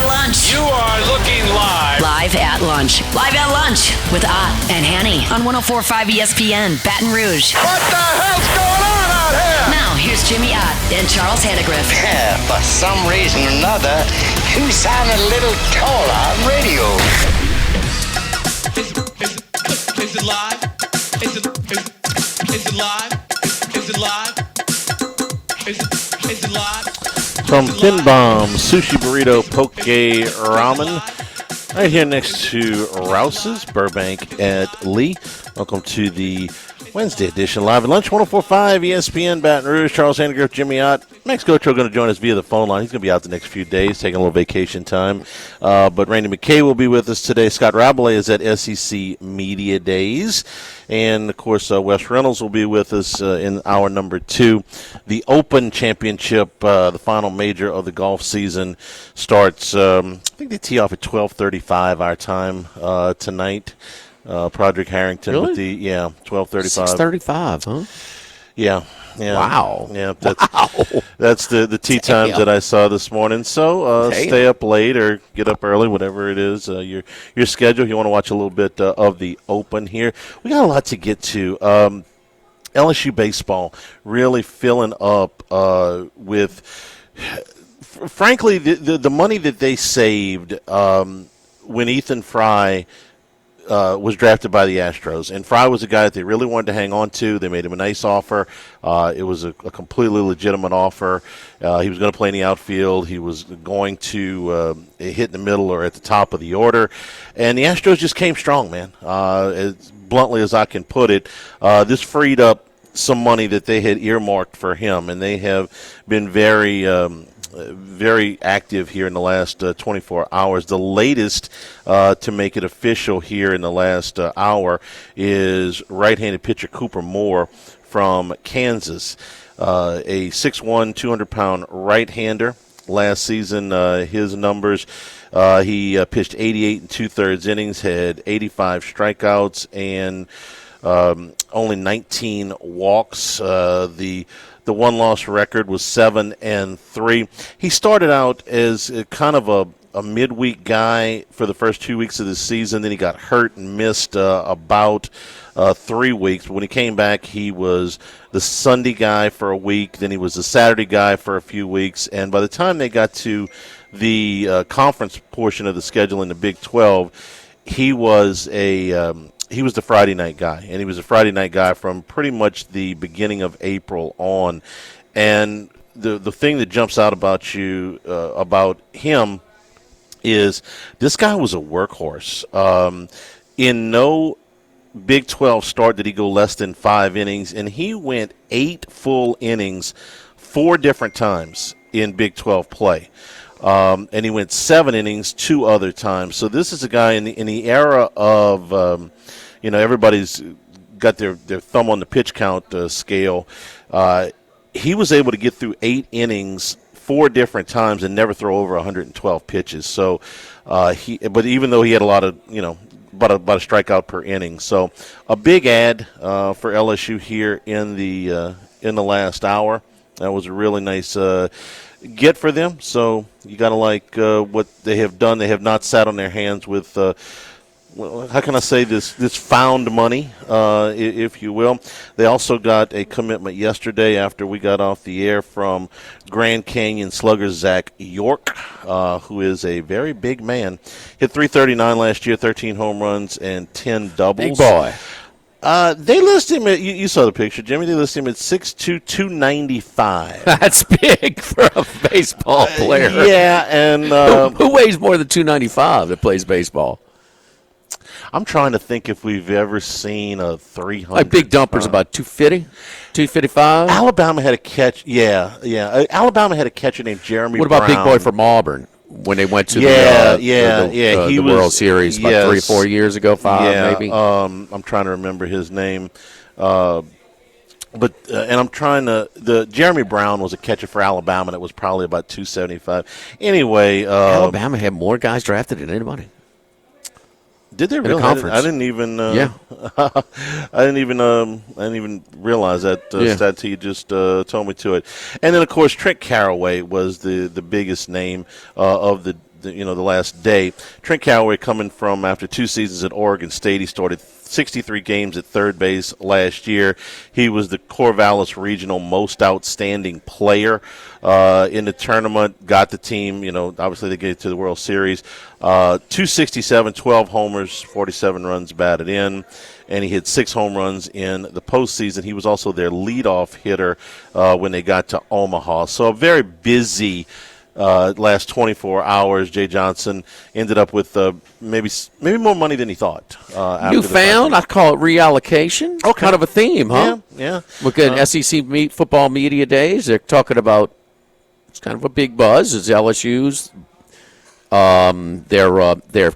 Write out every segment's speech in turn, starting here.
Lunch. You are looking live. Live at lunch. Live at lunch with Ott and Hanny on 104.5 ESPN, Baton Rouge. What the hell's going on out here? Now, here's Jimmy Ott and Charles Hannegriff. For some reason or another, you sound a little taller on radio. Is it live? Is it live? Is it live? Is it live? From Thin Bomb, Sushi Burrito, Poke Ramen, right here next to Rouse's, Burbank at Lee. Welcome to the Wednesday edition, Live at Lunch, 104.5 ESPN, Baton Rouge. Charles Hannegriff, Jimmy Ott. Max Gotro going to join us via the phone line. He's going to be out the next few days, taking a little vacation time. But Randy McKay will be with us today. Scott Rabelais is at SEC Media Days. And, of course, Wes Reynolds will be with us in hour number 2. The Open Championship, the final major of the golf season, starts, I think they tee off at 12:35 our time tonight. Broderick Harrington really? with the 12:35. 6:35, huh? Yeah. Wow. Yeah, that's the tee times that I saw this morning. So stay up late or get up early, whatever it is, your schedule. If you want to watch a little bit of the Open here. We got a lot to get to. LSU baseball really filling up with, frankly, the money that they saved when Ethan Fry was drafted by the Astros. And Fry was a guy that they really wanted to hang on to. They made him a nice offer. It was a completely legitimate offer. He was going to play in the outfield. He was going to hit in the middle or at the top of the order. And the Astros just came strong, man. As bluntly as I can put it, this freed up some money that they had earmarked for him. And they have been very active here in the last 24 hours. The latest to make it official here in the last hour is right-handed pitcher Cooper Moore from Kansas, a 6'1", 200-pound right-hander. Last season, his numbers, he pitched 88 and two-thirds innings, had 85 strikeouts, and only 19 walks. The one-loss record was 7-3. He started out as kind of a midweek guy for the first 2 weeks of the season. Then he got hurt and missed about 3 weeks. But when he came back, he was the Sunday guy for a week. Then he was the Saturday guy for a few weeks. And by the time they got to the conference portion of the schedule in the Big 12, he was the Friday night guy, and he was a Friday night guy from pretty much the beginning of April on. And the thing that jumps out about him is this guy was a workhorse. In no Big 12 start did he go less than 5 innings, and he went 8 full innings 4 different times in Big 12 play. And he went 7 innings 2 other times. So this is a guy in the era of everybody's got their thumb on the pitch count scale. He was able to get through 8 innings 4 different times and never throw over 112 pitches. So, but even though he had a lot of, about a strikeout per inning, so a big ad for LSU here in the last hour. That was a really nice get for them. So you got to like what they have done. They have not sat on their hands with. How can I say this found money, if you will. They also got a commitment yesterday after we got off the air from Grand Canyon Slugger Zach York, who is a very big man. Hit .339 last year, 13 home runs and 10 doubles. Big boy. They list him at, you saw the picture, Jimmy, they list him at 6'2", 295. That's big for a baseball player. Yeah, and who weighs more than 295 that plays baseball? I'm trying to think if we've ever seen a 300. Like Big Dumper's about 250, 255. Alabama had a catch. Yeah. Alabama had a catcher named Jeremy What about Brown. Big Boy from Auburn when they went to he the was, World Series about 3 or 4 years ago, 5 maybe? I'm trying to remember his name. And I'm trying to – the Jeremy Brown was a catcher for Alabama that was probably about 275. Anyway. Alabama had more guys drafted than anybody. Did they really? I didn't even. I didn't even realize that stat till you just told me to it. And then of course Trent Caraway was the biggest name of the last day. Trent Callaway coming from after 2 seasons at Oregon State. He started 63 games at third base last year. He was the Corvallis Regional Most Outstanding Player in the tournament. Got the team, obviously they get to the World Series. 267, 12 homers, 47 runs batted in, and he hit 6 home runs in the postseason. He was also their leadoff hitter when they got to Omaha. So a very busy last 24 hours. Jay Johnson ended up with maybe more money than he thought. Newfound, I call it reallocation. Okay. Kind of a theme, huh? Yeah. Look at SEC football media days. They're talking about, it's kind of a big buzz, is LSU's their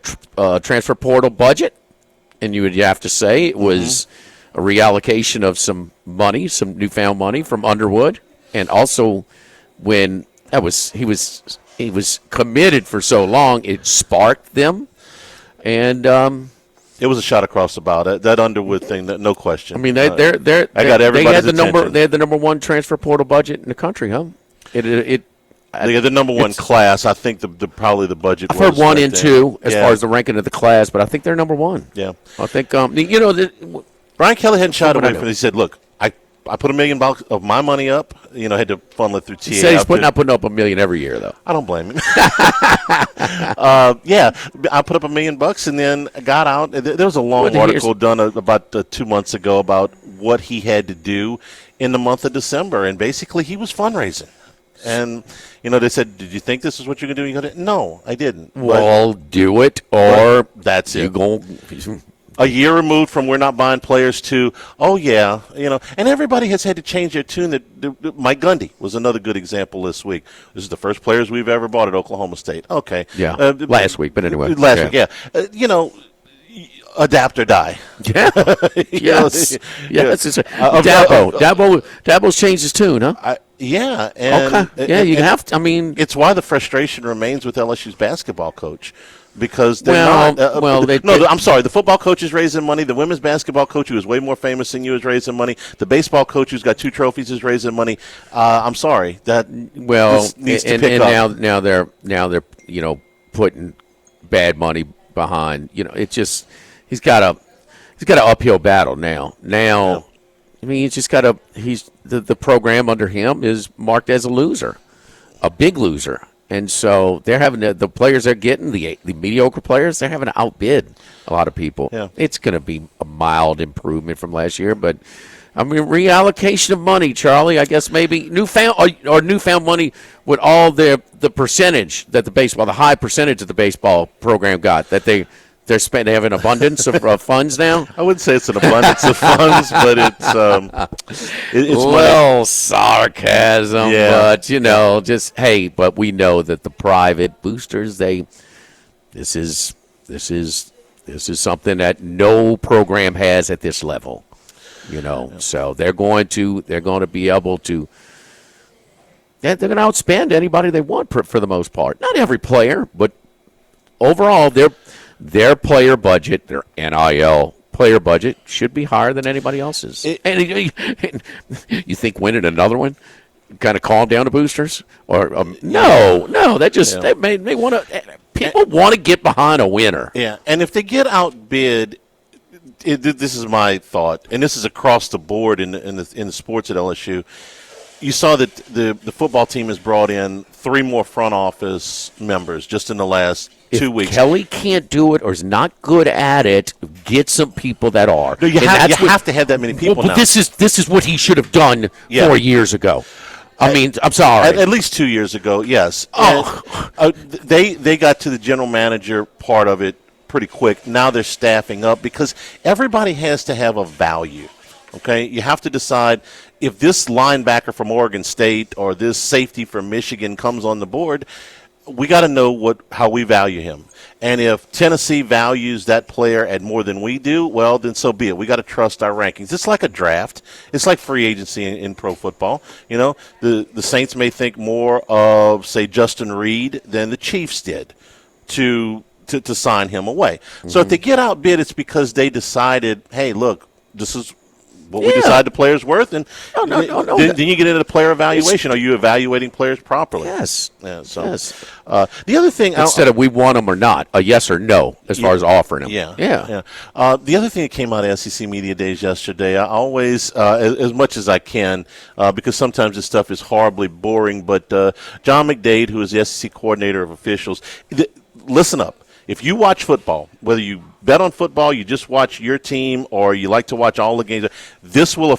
transfer portal budget, and you would have to say it was a reallocation of some money, some newfound money from Underwood, and also when he was committed for so long, it sparked them, and it was a shot across the bow. That Underwood thing, no question. I mean, they got everybody's attention. They had the number one transfer portal budget in the country, huh? They had the number one class. I think probably the budget. I've heard 1 and 2 as far as the ranking of the class, but I think they're number 1. Yeah, I think Brian Kelly hadn't shied away from it. He said, "Look, I put $1 million of my money up. Had to funnel it through TA." He said he's not putting up $1 million every year, though. I don't blame him. Yeah, I put up $1 million and then got out. There was a long article done about 2 months ago about what he had to do in the month of December, and basically he was fundraising. And, they said, "Did you think this is what you're going to do?" You go, "No, I didn't." Well, do it, or that's it. You go. A year removed from we're not buying players to, oh, yeah, and everybody has had to change their tune. That Mike Gundy was another good example this week. This is the first players we've ever bought at Oklahoma State. Okay. Yeah, last week, but anyway. Last week, yeah. Adapt or die. Yeah. Yes. Dabo's changed his tune, huh? Yeah. And, okay. Yeah, you have to. I mean, it's why the frustration remains with LSU's basketball coach. Because they're I'm sorry. The football coach is raising money. The women's basketball coach, who is way more famous than you, is raising money. The baseball coach, who's got 2 trophies, is raising money. I'm sorry. This needs to pick up. Now they're putting bad money behind. It just he's got an uphill battle now. Yeah. I mean, he's just got the program under him is marked as a loser, a big loser. And so they're having the players they're getting, the mediocre players, they're having to outbid a lot of people. Yeah. It's going to be a mild improvement from last year, but I mean reallocation of money, Charlie. I guess maybe newfound money with all the percentage that the high percentage that the baseball program got that they have an abundance of funds now. I wouldn't say it's an abundance of funds, but it's money. Sarcasm, yeah. But but we know that the private boosters, this is something that no program has at this level, So they're going to be able to. They're going to outspend anybody they want for the most part. Not every player, but overall, their player budget, their NIL player budget, should be higher than anybody else's. And you think winning another one kind of calm down the boosters? Or no, that just that may want to. People want to get behind a winner. Yeah, and if they get outbid, this is my thought, and this is across the board in the sports at LSU. You saw that the football team has brought in 3 more front office members just in the last 2 weeks. Kelly can't do it or is not good at it, get some people that are. No, you have to have that many people now. This is what he should have done 4 years ago. I mean, I'm sorry. At least 2 years ago, yes. Oh. They got to the general manager part of it pretty quick. Now they're staffing up because everybody has to have a value. Okay, you have to decide if this linebacker from Oregon State or this safety from Michigan comes on the board, we got to know how we value him. And if Tennessee values that player at more than we do, well, then so be it. We got to trust our rankings. It's like a draft. It's like free agency in pro football. The Saints may think more of, say, Justin Reed than the Chiefs did to sign him away. Mm-hmm. So if they get outbid, it's because they decided, hey, look, this is what we decide the player's worth, and No. then you get into the player evaluation. Are you evaluating players properly? Yes. Yeah, so Yes. The other thing, Instead of we want them or not, a yes or no as far as offering them. Yeah. The other thing that came out of SEC Media Days yesterday, I always, as much as I can, because sometimes this stuff is horribly boring, but John McDade, who is the SEC coordinator of officials, listen up. If you watch football, whether you bet on football, you just watch your team, or you like to watch all the games, this will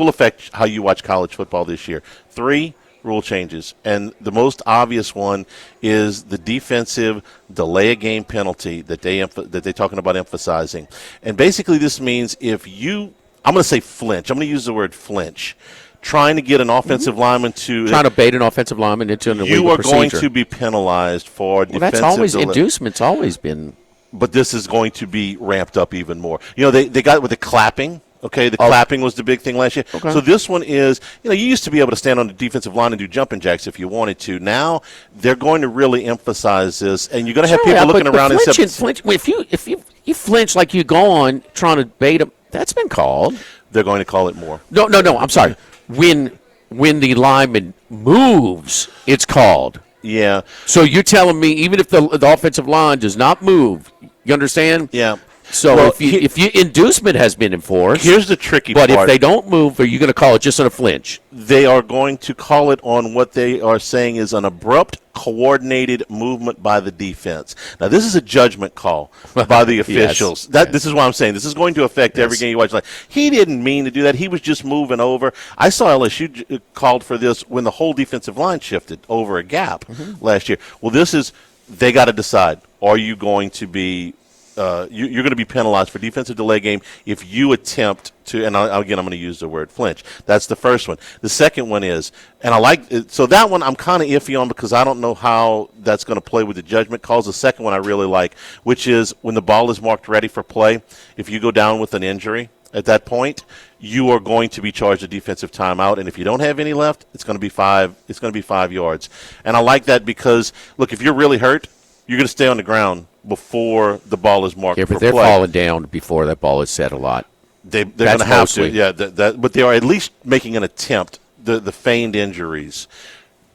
affect how you watch college football this year. 3 rule changes, and the most obvious one is the defensive delay a game penalty that they're talking about emphasizing. And basically, this means if you, I'm going to say flinch. I'm going to use the word flinch. Trying to get an offensive lineman to trying to bait an offensive lineman into an illegal you are procedure. going to be penalized for defensive that's always delay. inducement's always been. But this is going to be ramped up even more. You know, they got it with the clapping. Okay, the clapping was the big thing last year. Okay. So this one is, you used to be able to stand on the defensive line and do jumping jacks if you wanted to. Now they're going to really emphasize this, and you're going to have people looking around and flinch. If you flinch like you go on trying to bait them, that's been called. They're going to call it more. No. I'm sorry. When the lineman moves, it's called. Yeah. So you're telling me even if the offensive line does not move, you understand? Yeah. So Well, if you inducement has been enforced, here's the tricky part. But if they don't move, are you going to call it just on a flinch? They are going to call it on what they are saying is an abrupt, coordinated movement by the defense. Now, this is a judgment call by the officials. This is why I'm saying this is going to affect every game you watch. Like, he didn't mean to do that. He was just moving over. I saw LSU called for this when the whole defensive line shifted over a gap last year. Well, this is they got to decide. Are you going to be you're going to be penalized for defensive delay game if you attempt to, and I'm going to use the word flinch. That's the first one. The second one is, and I like it, so that one I'm kind of iffy on because I don't know how that's going to play with the judgment calls. The second one I really like, which is when the ball is marked ready for play, if you go down with an injury at that point, you are going to be charged a defensive timeout, and if you don't have any left, it's going to be 5. It's going to be 5 yards, and I like that because look, if you're really hurt, you're going to stay on the ground before the ball is marked for play. But they're falling down before that ball is set a lot. They're going to have to. Yeah, but they are at least making an attempt. The feigned injuries.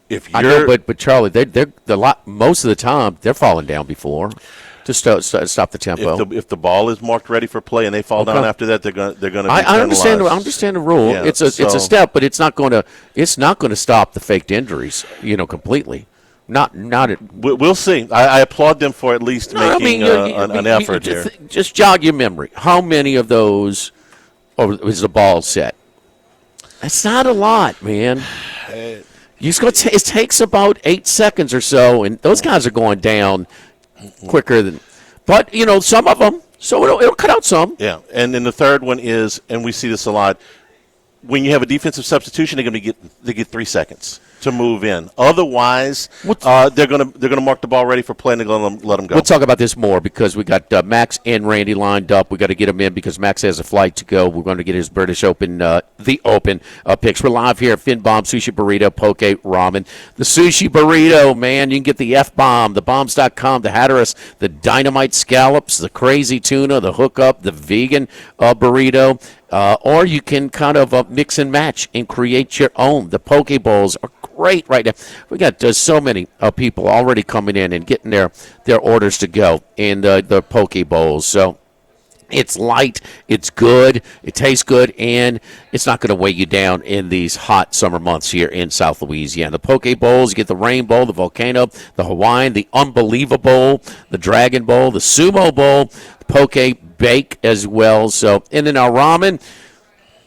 If you're, I know, but Charlie, they're most of the time they're falling down before to stop the tempo. If the ball is marked ready for play and they fall down after that, they're going to be I understand the rule. Yeah, it's a step, but it's not going to stop the faked injuries. Completely. Not it. We'll see. I applaud them for at least making an effort here. Just jog your memory. How many of those is the ball set? That's not a lot, man. It takes about 8 seconds or so, and those guys are going down quicker than. But some of them, so it'll cut out some. Yeah, and then the third one is, and we see this a lot. When you have a defensive substitution, they get 3 seconds to move in. Otherwise, they're gonna mark the ball ready for play and they're gonna let them go. We'll talk about this more because we got Max and Randy lined up. We got to get them in because Max has a flight to go. We're going to get his British Open, the Open picks. We're live here at Fin Bomb Sushi Burrito, Poke Ramen. The Sushi Burrito, man, you can get the F-Bomb, the bombs.com, the Hatteras, the Dynamite Scallops, the Crazy Tuna, the Hookup, the Vegan Burrito. Or you can kind of mix and match and create your own. The Poke Bowls are great right now. We got so many people already coming in and getting their orders to go in the Poke Bowls. So it's light, it's good, it tastes good, and it's not going to weigh you down in these hot summer months here in South Louisiana. The Poke Bowls, you get the Rainbow, the Volcano, the Hawaiian, the Unbelievable, the Dragon Bowl, the Sumo Bowl, the Poke Bake as well. So, and then our ramen,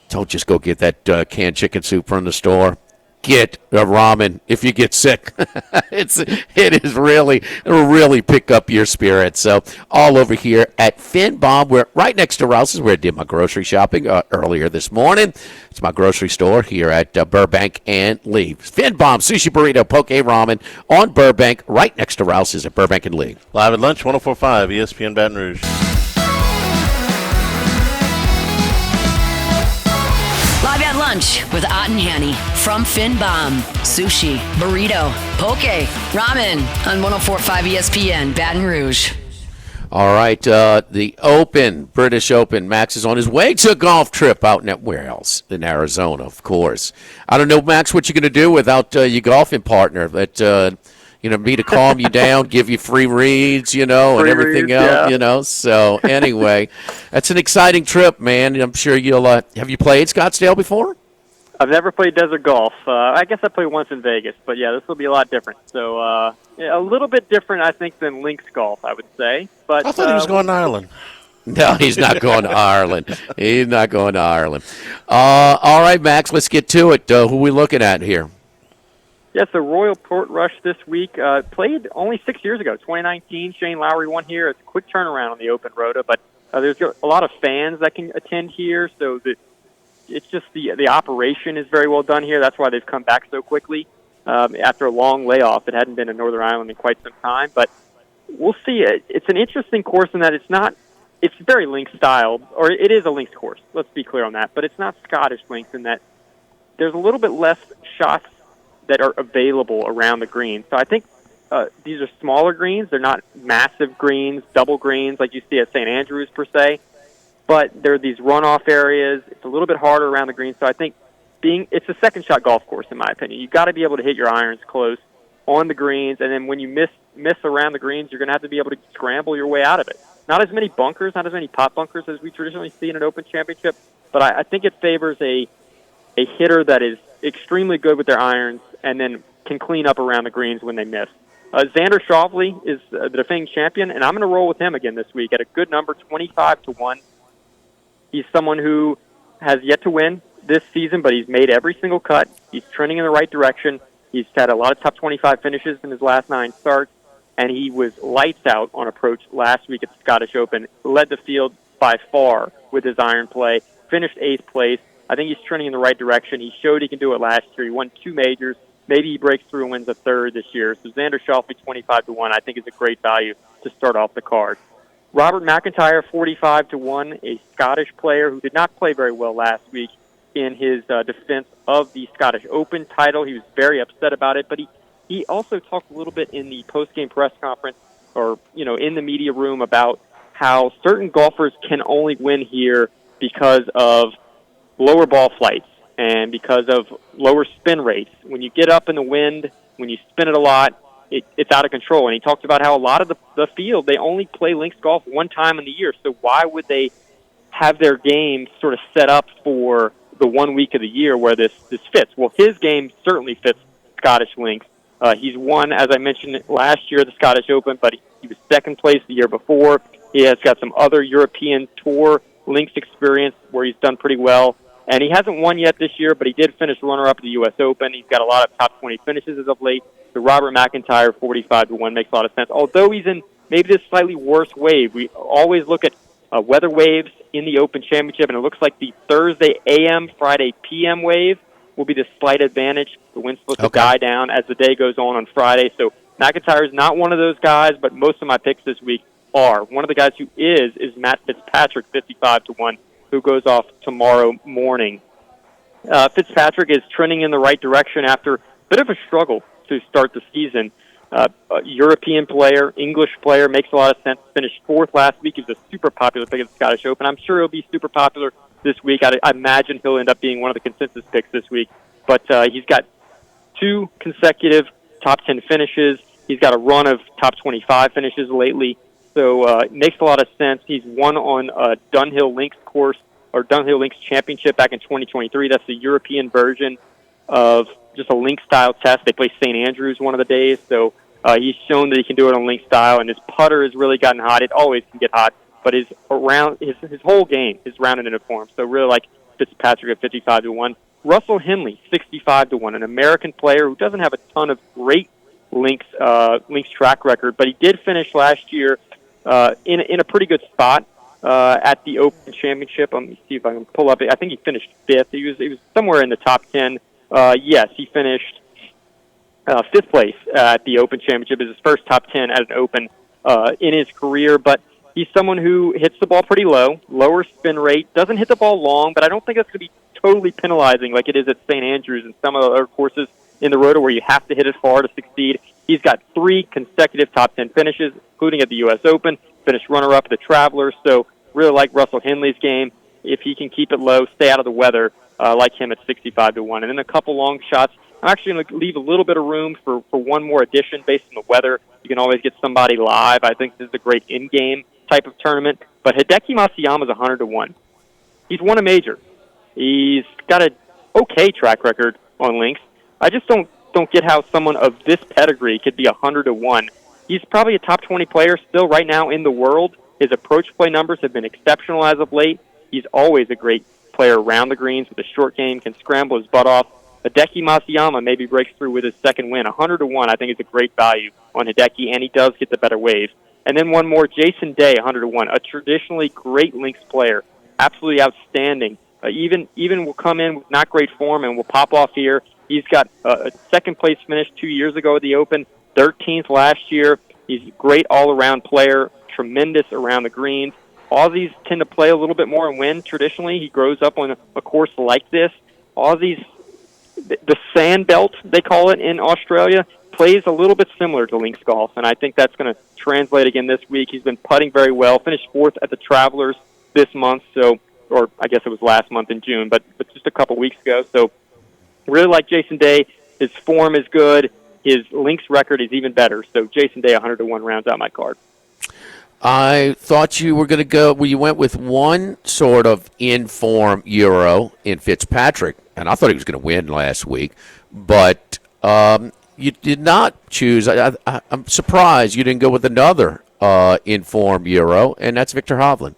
don't just go get that canned chicken soup from the store. Get a ramen if you get sick. It'll really pick up your spirits. So all over here at Fin Bomb, we're right next to Rouse's where I did my grocery shopping earlier this morning. It's my grocery store here at Burbank and Lee. Fin Bomb, Sushi Burrito, Poke Ramen on Burbank, right next to Rouse's at Burbank and Lee. Live at lunch, 104.5 ESPN Baton Rouge. Live at lunch with Ott and Hanny from Fin Bomb, Sushi, Burrito, Poke, Ramen on 104.5 ESPN Baton Rouge. All right, the Open, British Open. Max is on his way to a golf trip out where else? In Arizona, of course. I don't know, Max, what you're going to do without your golfing partner. But me to calm you down, give you free reads, and everything else. So anyway, that's an exciting trip, man. I'm sure you'll. Have you played Scottsdale before? I've never played desert golf. I guess I played once in Vegas, but yeah, this will be a lot different. So a little bit different, I think, than links golf, I would say. But I thought he was going to Ireland. No, he's not going to Ireland. He's not going to Ireland. All right, Max, let's get to it. Who are we looking at here? Yes, the Royal Portrush this week played only 6 years ago, 2019. Shane Lowry won here. It's a quick turnaround on the Open Rota, but there's a lot of fans that can attend here, so it's just the operation is very well done here. That's why they've come back so quickly after a long layoff. It hadn't been in Northern Ireland in quite some time, but we'll see. It's an interesting course in that it's very links styled, or it is a links course. Let's be clear on that, but it's not Scottish links in that there's a little bit less shots that are available around the green. So I think these are smaller greens. They're not massive greens, double greens like you see at St. Andrews per se. But there are these runoff areas. It's a little bit harder around the green. So I think it's a second shot golf course, in my opinion. You've got to be able to hit your irons close on the greens. And then when you miss around the greens, you're going to have to be able to scramble your way out of it. Not as many bunkers, not as many pot bunkers as we traditionally see in an Open Championship. But I think it favors a hitter that is extremely good with their irons and then can clean up around the greens when they miss. Xander Schauffele is the defending champion, and I'm going to roll with him again this week at a good number, 25-1. He's someone who has yet to win this season, but he's made every single cut. He's trending in the right direction. He's had a lot of top 25 finishes in his last 9 starts, and he was lights out on approach last week at the Scottish Open, led the field by far with his iron play, finished 8th place. I think he's trending in the right direction. He showed he can do it last year. He won 2 majors. Maybe he breaks through and wins a 3rd this year. So Xander Schauffele, 25-1, I think is a great value to start off the card. Robert McIntyre, 45-1, a Scottish player who did not play very well last week in his defense of the Scottish Open title. He was very upset about it, but he also talked a little bit in the post-game press conference or, in the media room about how certain golfers can only win here because of lower ball flights and because of lower spin rates. When you get up in the wind, when you spin it a lot, it's out of control. And he talked about how a lot of the field, they only play links golf one time in the year. So why would they have their game sort of set up for the 1 week of the year where this fits? Well, his game certainly fits Scottish links. He's won, as I mentioned, last year at the Scottish Open, but he was 2nd place the year before. He has got some other European Tour links experience where he's done pretty well. And he hasn't won yet this year, but he did finish runner-up at the U.S. Open. He's got a lot of top 20 finishes as of late. So Robert McIntyre, 45-1, makes a lot of sense. Although he's in maybe this slightly worse wave. We always look at weather waves in the Open Championship, and it looks like the Thursday a.m., Friday p.m. wave will be the slight advantage. The wind's supposed to die down as the day goes on Friday. So McIntyre is not one of those guys, but most of my picks this week are. One of the guys who is Matt Fitzpatrick, 55-1, who goes off tomorrow morning. Fitzpatrick is trending in the right direction after a bit of a struggle to start the season. A European player, English player, makes a lot of sense. Finished 4th last week. He was a super popular pick at the Scottish Open. I'm sure he'll be super popular this week. I imagine he'll end up being one of the consensus picks this week. But he's got 2 consecutive top 10 finishes. He's got a run of top 25 finishes lately. So it makes a lot of sense. He's won on a Dunhill Links course, or Dunhill Links Championship back in 2023. That's the European version of just a link style test. They play St. Andrews one of the days. So he's shown that he can do it on link style, and his putter has really gotten hot. It always can get hot, but his whole game is rounded into form. So really like Fitzpatrick at 55-1. Russell Henley, 65-1, an American player who doesn't have a ton of great links track record, but he did finish last year in a pretty good spot at the Open Championship. Let me see if I can pull up. I think he finished 5th. He was somewhere in the top 10. Yes, he finished 5th place at the Open Championship. It's his first top 10 at an Open in his career, but he's someone who hits the ball pretty low, lower spin rate, doesn't hit the ball long, but I don't think that's going to be totally penalizing like it is at St. Andrews and some of the other courses in the Rota where you have to hit it far to succeed. He's got 3 consecutive top 10 finishes, including at the U.S. Open. finished runner-up at the Travelers. So really like Russell Henley's game. If he can keep it low, stay out of the weather, like him at 65-1. And then a couple long shots. I'm actually going to leave a little bit of room for one more addition based on the weather. You can always get somebody live. I think this is a great in-game type of tournament. But Hideki Matsuyama is 100-1. He's won a major. He's got an okay track record on links. I just don't get how someone of this pedigree could be 100-1. He's probably a top 20 player still right now in the world. His approach play numbers have been exceptional as of late. He's always a great player around the greens with a short game, can scramble his butt off. Hideki Matsuyama maybe breaks through with his second win. 100-1 I think is a great value on Hideki, and he does get the better waves. And then one more, Jason Day, 100-1, a traditionally great links player, absolutely outstanding. Even will come in with not great form and will pop off here. He's got a second-place finish 2 years ago at the Open, 13th last year. He's a great all-around player, tremendous around the greens. Aussies tend to play a little bit more and win traditionally. He grows up on a course like this. Aussies, the sand belt, they call it in Australia, plays a little bit similar to links golf, and I think that's going to translate again this week. He's been putting very well, finished fourth at the Travelers this month, or I guess it was last month in June, but just a couple weeks ago. So really like Jason Day. His form is good. His links record is even better. So Jason Day, 100-1 rounds out my card. I thought you were going to go, well, you went with one sort of in-form Euro in Fitzpatrick, and I thought he was going to win last week, but you did not choose. I'm surprised you didn't go with another in-form Euro, and that's Victor Hovland.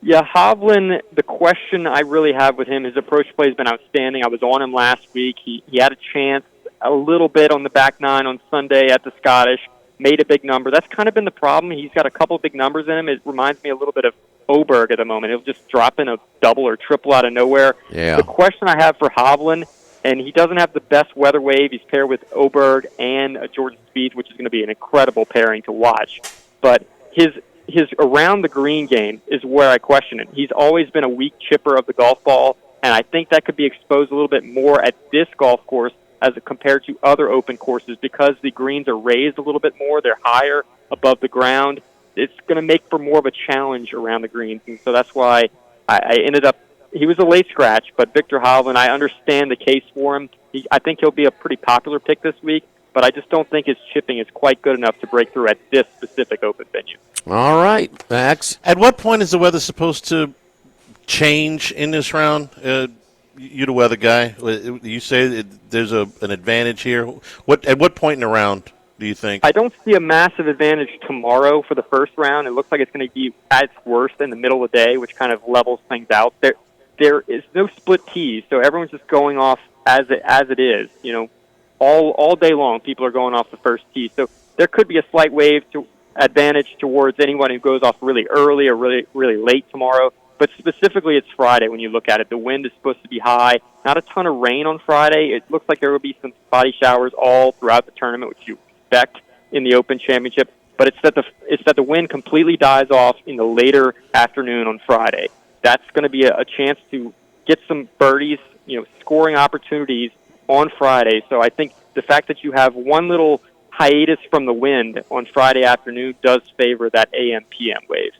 Yeah, Hovland, the question I really have with him, his approach play has been outstanding. I was on him last week. He had a chance a little bit on the back nine on Sunday at the Scottish, made a big number. That's kind of been the problem. He's got a couple of big numbers in him. It reminds me a little bit of Oberg at the moment. He'll just drop in a double or triple out of nowhere. Yeah. The question I have for Hovland, and he doesn't have the best weather wave. He's paired with Oberg and Jordan Spieth, which is going to be an incredible pairing to watch. But his around the green game is where I question it. He's always been a weak chipper of the golf ball, and I think that could be exposed a little bit more at this golf course as compared to other open courses because the greens are raised a little bit more. They're higher above the ground. It's going to make for more of a challenge around the greens, and so that's why I ended up – he was a late scratch, but Victor Hovland, I understand the case for him. I think he'll be a pretty popular pick this week, but I just don't think his chipping is quite good enough to break through at this specific open venue. All right, Max. At what point is the weather supposed to change in this round? You the weather guy. You say there's an advantage here. At what point in the round do you think? I don't see a massive advantage tomorrow for the first round. It looks like it's going to be at its worst in the middle of the day, which kind of levels things out. There is no split tees, so everyone's just going off as it is. You know, all day long, people are going off the first tee. So there could be a slight wave to advantage towards anyone who goes off really early or really, really late tomorrow. But specifically, it's Friday when you look at it. The wind is supposed to be high. Not a ton of rain on Friday. It looks like there will be some spotty showers all throughout the tournament, which you expect in the Open Championship. But it's that the wind completely dies off in the later afternoon on Friday. That's going to be a chance to get some birdies, scoring opportunities on Friday. So I think the fact that you have one little hiatus from the wind on Friday afternoon does favor that AM/PM wave.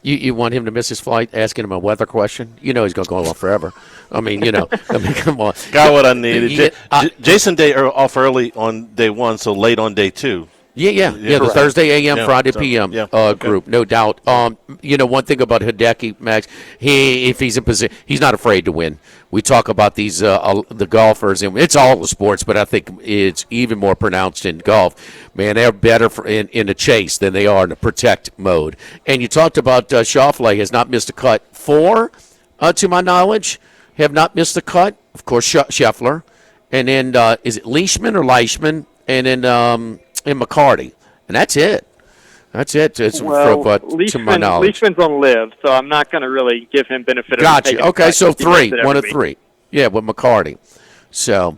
You want him to miss his flight, asking him a weather question? You know he's going to go on forever. I mean, come on. Got what I needed. Jason Day off early on day one, so late on day two. Yeah. The Thursday AM, Friday PM group, no doubt. One thing about Hideki, Max, if he's in position, he's not afraid to win. We talk about these the golfers, and it's all the sports, but I think it's even more pronounced in golf. Man, they're better in the chase than they are in the protect mode. And you talked about Schauffele has not missed a cut. 4, to my knowledge, have not missed a cut. Of course, Scheffler. And then is it Leishman or Leishman? And then and McCarty, and that's it. It's to my knowledge. Leishman's on live, so I'm not going to really give him benefit. Gotcha. Okay, so 3, 1 of 3. Yeah, with McCarty. So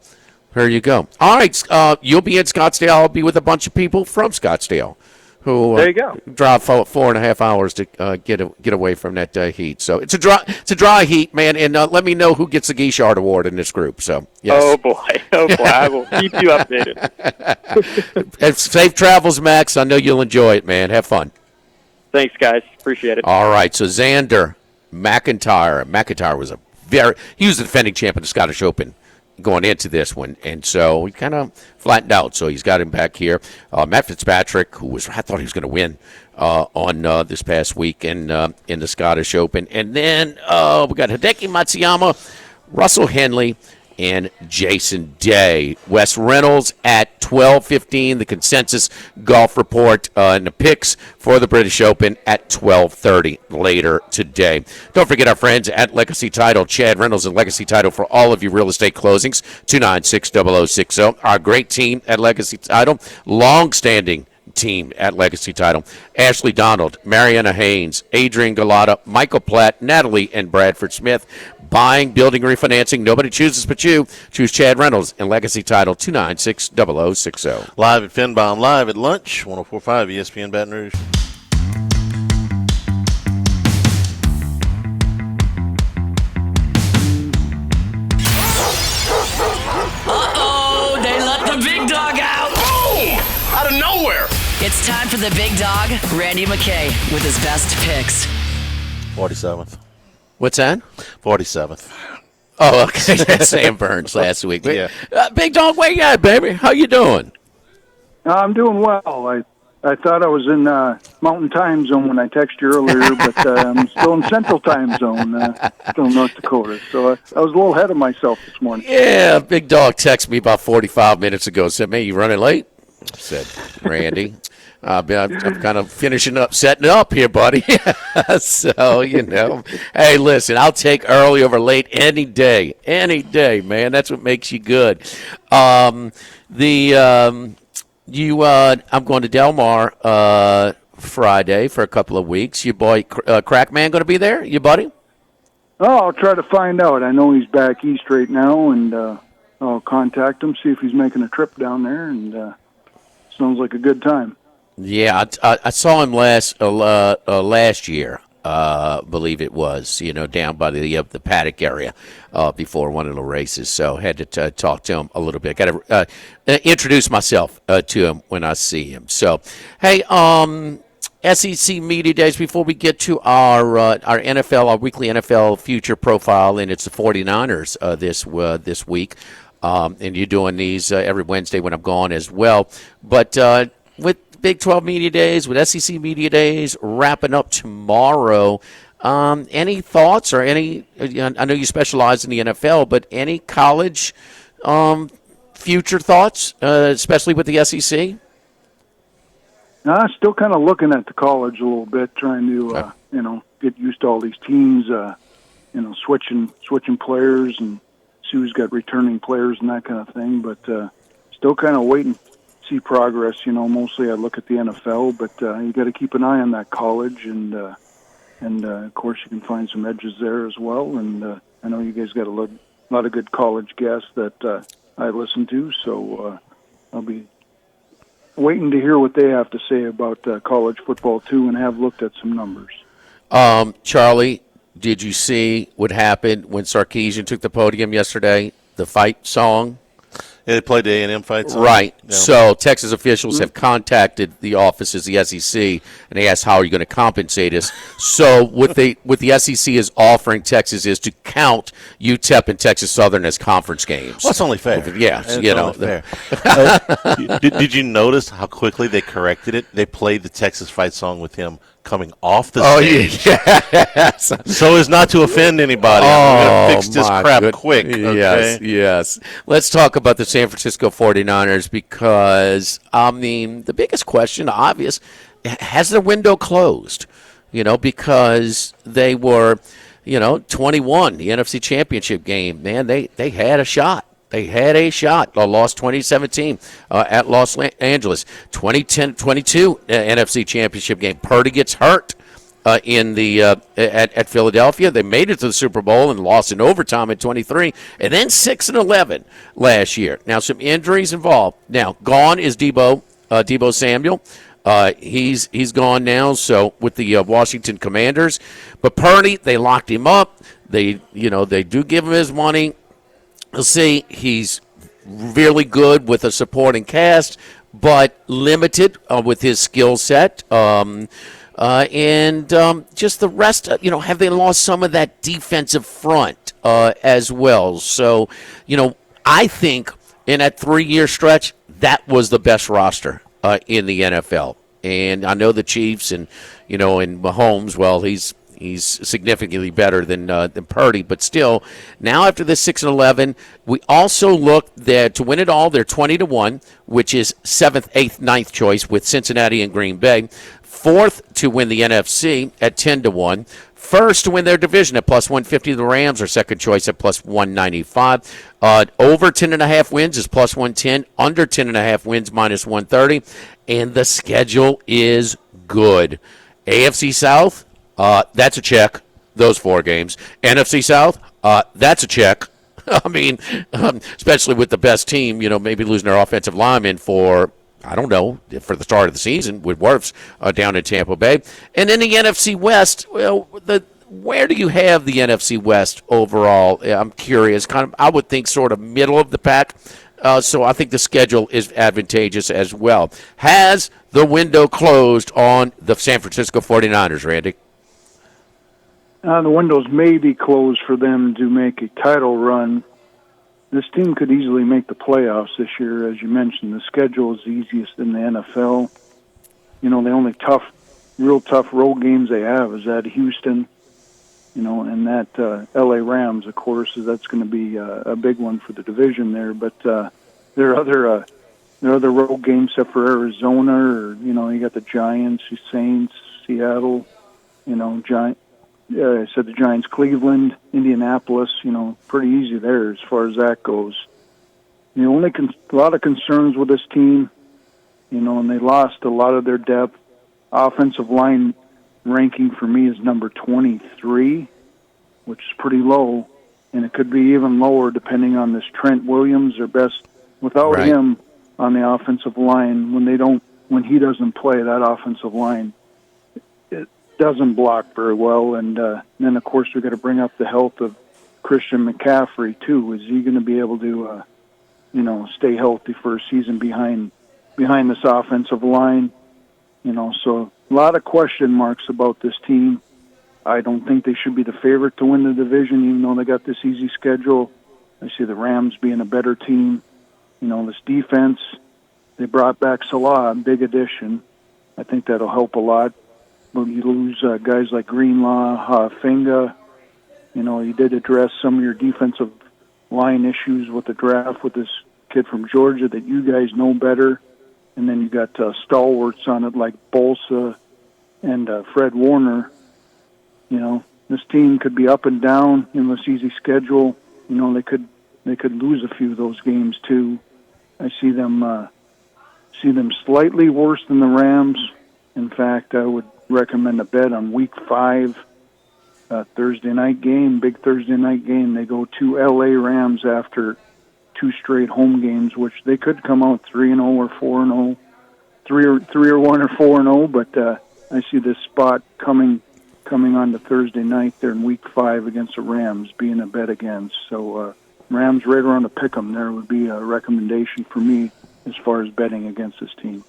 there you go. All right, you'll be in Scottsdale. I'll be with a bunch of people from Scottsdale who there you go. Drive 4.5 hours to get away from that heat. So it's a dry heat, man. And let me know who gets the Guichard Award in this group. So yes. Oh boy, I will keep you updated. And safe travels, Max. I know you'll enjoy it, man. Have fun. Thanks, guys. Appreciate it. All right, so Xander McIntyre. McIntyre was he was the defending champ of the Scottish Open going into this one, and so he kind of flattened out. So he's got him back here. Matt Fitzpatrick, I thought he was going to win on this past week in the Scottish Open, and then we got Hideki Matsuyama, Russell Henley, and Jason Day. Wes Reynolds at 12:15. The consensus golf report and the picks for the British Open at 12:30 later today. Don't forget our friends at Legacy Title, Chad Reynolds and Legacy Title for all of your real estate closings. 296-0060. Our great team at Legacy Title, long-standing team at Legacy Title. Ashley Donald, Mariana Haynes, Adrian Galata, Michael Platt, Natalie, and Bradford Smith. Buying, building, refinancing. Nobody chooses but you. Choose Chad Reynolds and Legacy Title 296-0060. Live at Finbaum, live at lunch, 104.5 ESPN Baton Rouge. Uh-oh, they let the big dog out. Boom! Out of nowhere. It's time for the big dog, Randy McKay, with his best picks. 47th. What's that? 47th. Oh, okay. That's Sam Burns last week. Yeah. Big dog, where you at, baby? How you doing? I'm doing well. I thought I was in Mountain Time Zone when I texted you earlier, but I'm still in Central Time Zone, still in North Dakota. So I was a little ahead of myself this morning. Yeah, Big Dog texted me about 45 minutes ago. Said, man, you running late? I said, Randy, I'm kind of finishing up, setting up here, buddy. So, hey, listen, I'll take early over late any day, man. That's what makes you good. I'm going to Del Mar Friday for a couple of weeks. Your boy Crackman going to be there, you buddy? Oh, I'll try to find out. I know he's back east right now, and I'll contact him, see if he's making a trip down there, and sounds like a good time. Yeah, I saw him last year, believe it was, down by the paddock area before one of the races. So had to talk to him a little bit. Got to introduce myself to him when I see him. So, hey, SEC Media Days, before we get to our NFL, our weekly NFL future profile, and it's the 49ers this week. And you're doing these every Wednesday when I'm gone as well. But with Big 12 Media Days, with SEC Media Days wrapping up tomorrow, any thoughts or any – I know you specialize in the NFL, but any college future thoughts, especially with the SEC? Still kind of looking at the college a little bit, trying to, get used to all these teams, switching players and see who's got returning players and that kind of thing. But still kind of waiting to see progress. Mostly I look at the NFL, but you got to keep an eye on that college, and of course you can find some edges there as well. And I know you guys got a lot of good college guests that I listen to, so I'll be waiting to hear what they have to say about college football too, and have looked at some numbers. Charlie, did you see what happened when Sarkisian took the podium yesterday? The fight song? Yeah, they played the A&M fight song. Right. Yeah. So Texas officials have contacted the offices, the SEC, and they asked, how are you going to compensate us? So what the SEC is offering Texas is to count UTEP and Texas Southern as conference games. Well, that's only fair. Yeah, Only fair. Did you notice how quickly they corrected it? They played the Texas fight song with him coming off the stage. Yes. So as not to offend anybody. I'm going to fix this crap quick. Okay? Yes. Let's talk about the San Francisco 49ers because, the biggest question, obvious, has their window closed? Because they were, 21, the NFC Championship game. Man, they had a shot. They had a shot. Lost 2017 at Los Angeles. 2010-22 NFC Championship game. Purdy gets hurt in the at Philadelphia. They made it to the Super Bowl and lost in overtime at 23. And then 6-11 last year. Now some injuries involved. Now gone is Debo Samuel. He's gone now. So with the Washington Commanders, but Purdy, they locked him up. They do give him his money. We'll see. He's really good with a supporting cast, but limited with his skill set. And just the rest, have they lost some of that defensive front as well? So, I think in that 3-year stretch, that was the best roster in the NFL. And I know the Chiefs and Mahomes, well, he's significantly better than Purdy, but still, now after this 6-11, we also look there to win it all. They're 20-1, which is 7th, 8th, 9th choice with Cincinnati and Green Bay. 4th to win the NFC at 10-1. First to win their division at plus 150. The Rams are second choice at plus 195. Over 10.5 wins is plus 110. Under 10.5 wins minus 130. And the schedule is good. AFC South, that's a check. Those 4 games. NFC South, that's a check. I mean, especially with the best team, maybe losing their offensive lineman for, I don't know, for the start of the season with Wirfs down in Tampa Bay. And then the NFC West, well, where do you have the NFC West overall? I'm curious. I would think sort of middle of the pack. So I think the schedule is advantageous as well. Has the window closed on the San Francisco 49ers, Randy? The windows may be closed for them to make a title run. This team could easily make the playoffs this year, as you mentioned. The schedule is the easiest in the NFL. The only real tough road games they have is at Houston, and that L.A. Rams, of course, that's going to be a big one for the division there. But there are other road games except for Arizona, or you got the Giants, the Saints, Seattle, I said the Giants, Cleveland, Indianapolis, pretty easy there as far as that goes. A lot of concerns with this team, and they lost a lot of their depth. Offensive line ranking for me is number 23, which is pretty low, and it could be even lower depending on this Trent Williams, their best. Without him on the offensive line, when he doesn't play, that offensive line, it doesn't block very well. And then, of course, we've got to bring up the health of Christian McCaffrey, too. Is he going to be able to, stay healthy for a season behind this offensive line? So a lot of question marks about this team. I don't think they should be the favorite to win the division, even though they got this easy schedule. I see the Rams being a better team. This defense, they brought back Salah, big addition. I think that'll help a lot. But you lose guys like Greenlaw, Finga. You did address some of your defensive line issues with the draft with this kid from Georgia that you guys know better. And then you got stalwarts on it like Bolsa and Fred Warner. This team could be up and down in this easy schedule. They could lose a few of those games too. I see them slightly worse than the Rams. In fact, I would recommend a bet on Week 5, Thursday night game, big Thursday night game. They go to L.A. Rams after 2 straight home games, which they could come out 3-0 or 4-0, 3-1 or 4-0. But I see this spot coming on to Thursday night there in Week 5 against the Rams being a bet against. So Rams right around the pick 'em there would be a recommendation for me as far as betting against this team.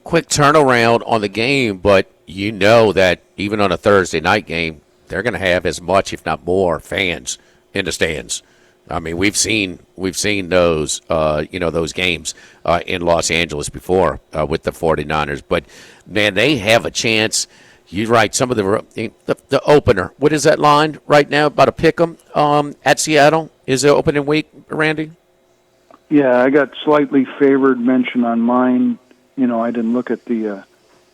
Quick turnaround on the game, but that even on a Thursday night game, they're going to have as much, if not more, fans in the stands. I mean, we've seen those those games in Los Angeles before with the 49ers, but man, they have a chance. You're right. Some of the opener. What is that line right now? About a pick 'em at Seattle is the opening week, Randy. Yeah, I got slightly favored mention on mine. I didn't look at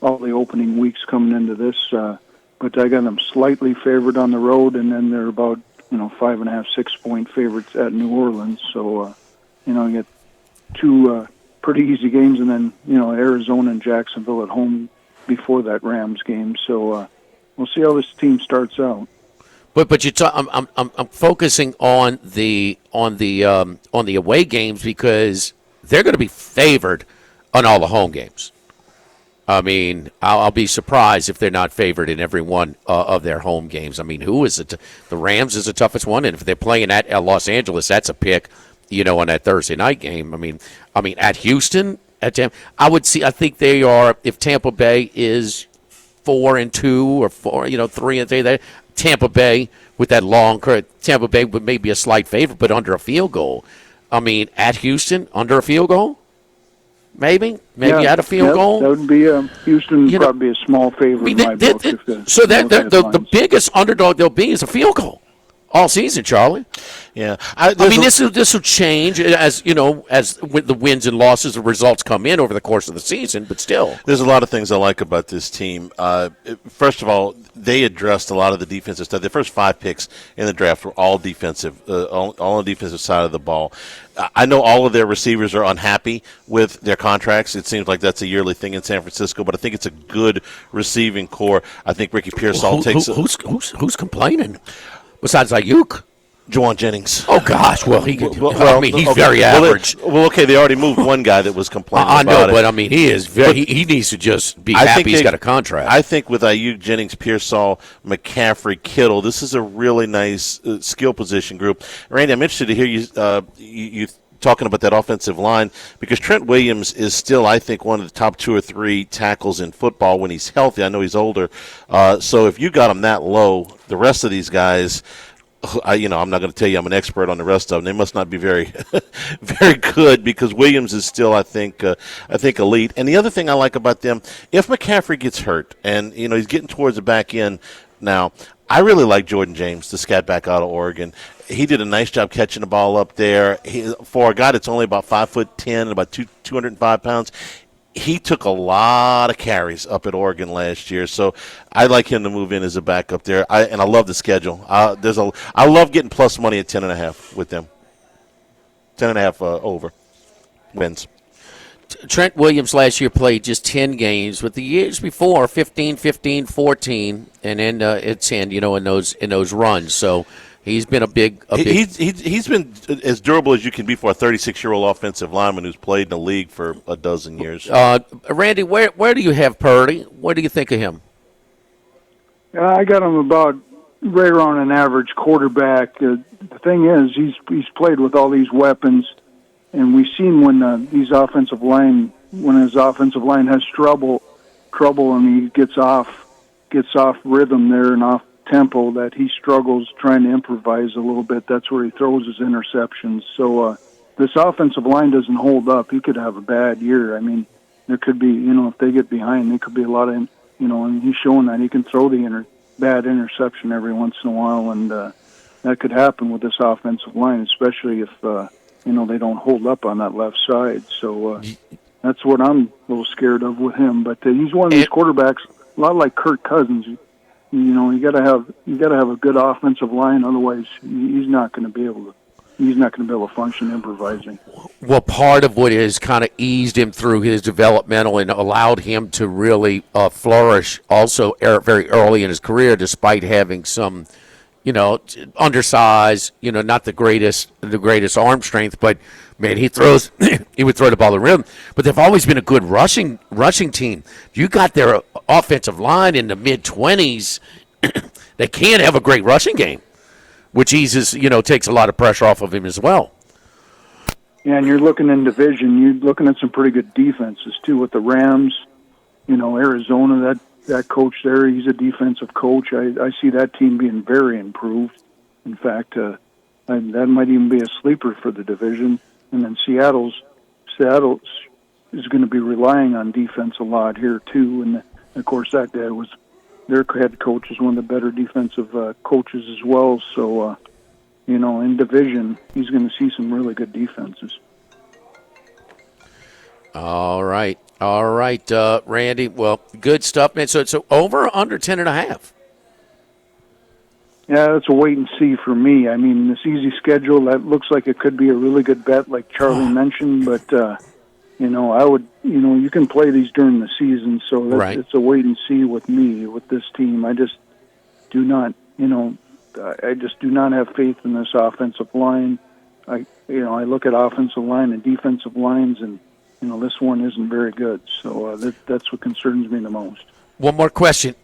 all the opening weeks coming into this, but I got them slightly favored on the road, and then they're about 5.5, 6-point favorites at New Orleans. So you get 2 pretty easy games, and then Arizona and Jacksonville at home before that Rams game. So we'll see how this team starts out. But I'm focusing on the away games because they're going to be favored on all the home games. I mean, I'll be surprised if they're not favored in every one of their home games. I mean, who is it? The Rams is the toughest one, and if they're playing at Los Angeles, that's a pick. On that Thursday night game. I mean, at Houston, I think they are. If Tampa Bay is 4-2 or 3-3. Tampa Bay with that long curve. Tampa Bay would maybe a slight favorite, but under a field goal. I mean, at Houston, under a field goal? Maybe at a field goal. That would be Houston probably a small favorite in my book. The biggest underdog they'll be is a field goal all season, Charlie. Yeah, this will change as the wins and losses, the results come in over the course of the season. But still, there's a lot of things I like about this team. First of all, they addressed a lot of the defensive stuff. The first 5 picks in the draft were all defensive, all on the defensive side of the ball. I know all of their receivers are unhappy with their contracts. It seems like that's a yearly thing in San Francisco, but I think it's a good receiving core. I think Ricky Pearsall takes. Who's complaining? Besides Ayuk? Juwan Jennings. Oh, gosh. Well, he's very average. Okay, they already moved one guy that was complaining I know, about it. but, I mean, he is he needs to just be happy he's got a contract. I think with Ayuk, Jennings, Pearsall, McCaffrey, Kittle, this is a really nice skill position group. Randy, I'm interested to hear you talking about that offensive line because Trent Williams is still, I think, one of the top 2 or 3 tackles in football when he's healthy. I know he's older. So if you got him that low, the rest of these guys – I'm not going to tell you I'm an expert on the rest of them. They must not be very, very good because Williams is still, I think, elite. And the other thing I like about them, if McCaffrey gets hurt and he's getting towards the back end now, I really like Jordan James, the scat back out of Oregon. He did a nice job catching the ball up there. For a guy that's only about 5'10" and about 205 pounds. He took a lot of carries up at Oregon last year, so I'd like him to move in as a backup there. I love the schedule. I love getting plus money at 10.5 with them. 10.5 over wins. Trent Williams last year played just 10 games, with the years before 15, 15, 14, and then at 10, in those runs. So he's been a big. He's been as durable as you can be for a 36-year-old offensive lineman who's played in the league for a dozen years. Randy, where do you have Purdy? What do you think of him? I got him about right around an average quarterback. The thing is, he's played with all these weapons, and we've seen when his offensive line has trouble, and he gets off rhythm there and off tempo, that he struggles trying to improvise a little bit. That's where he throws his interceptions. So this offensive line doesn't hold up. He could have a bad year. I mean, there could be, if they get behind, there could be a lot of, and he's showing that he can throw the bad interception every once in a while, and that could happen with this offensive line, especially if, they don't hold up on that left side. So that's what I'm a little scared of with him. But he's one of these quarterbacks, a lot like Kirk Cousins. You got to have a good offensive line, otherwise he's not going to be able to function improvising. Well, part of what has kind of eased him through his developmental and allowed him to really flourish also very early in his career, despite having some, undersized, not the greatest arm strength, but man, he would throw the ball to the rim. But they've always been a good rushing team. You got their offensive line in the mid-20s. They can't have a great rushing game, which eases, takes a lot of pressure off of him as well. Yeah, and you're looking in division. You're looking at some pretty good defenses too with the Rams. Arizona, that coach there, he's a defensive coach. I see that team being very improved. In fact, that might even be a sleeper for the division. And then Seattle is going to be relying on defense a lot here too. And of course, that guy was their head coach is one of the better defensive coaches as well. So, in division, he's going to see some really good defenses. All right, Randy. Well, good stuff, man. So over or under 10.5? Yeah, that's a wait and see for me. I mean, this easy schedule, that looks like it could be a really good bet, like Charlie mentioned. But I would, you can play these during the season, so it's a wait and see with me with this team. I just do not, I just do not have faith in this offensive line. I look at offensive line and defensive lines, and this one isn't very good. So that's what concerns me the most. One more question,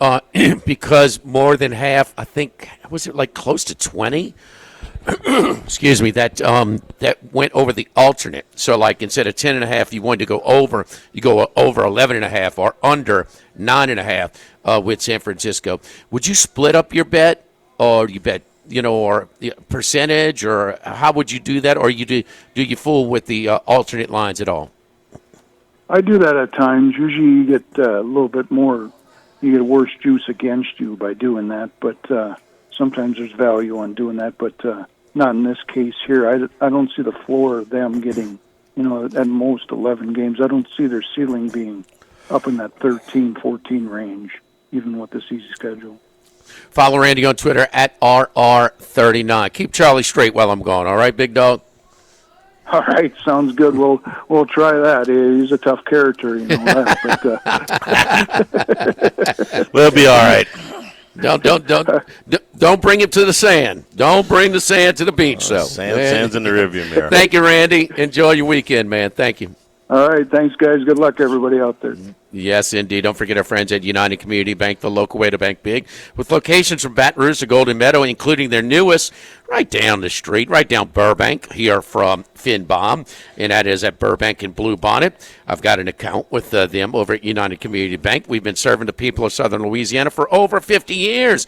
because more than half, I think, was it like close to 20 excuse me, that went over the alternate. So, like, instead of 10.5, you wanted to go over. You go over 11.5 or under 9.5 with San Francisco. Would you split up your bet, or you bet, or percentage, or how would you do that, or do you fool with the alternate lines at all? I do that at times. Usually, you get a little bit more. You get worse juice against you by doing that, but sometimes there's value on doing that. But not in this case here. I don't see the floor of them getting, at most 11 games. I don't see their ceiling being up in that 13, 14 range, even with this easy schedule. Follow Randy on Twitter at RR39. Keep Charlie straight while I'm gone, all right, big dog? All right, sounds good. We'll try that. He's a tough character, that. But We'll be all right. Don't bring him to the sand. Don't bring the sand to the beach. Sand's in the rearview mirror. Thank you, Randy. Enjoy your weekend, man. Thank you. all right, thanks, guys. Good luck, everybody out there. Yes, indeed. Don't forget our friends at United Community Bank, the local way to bank big, with locations from Baton Rouge to Golden Meadow, including their newest right down the street, right down Burbank, here from Finn Baum, and that is at Burbank and Blue Bonnet. I've got an account with them over at United Community Bank. We've been serving the people of Southern Louisiana for over 50 years.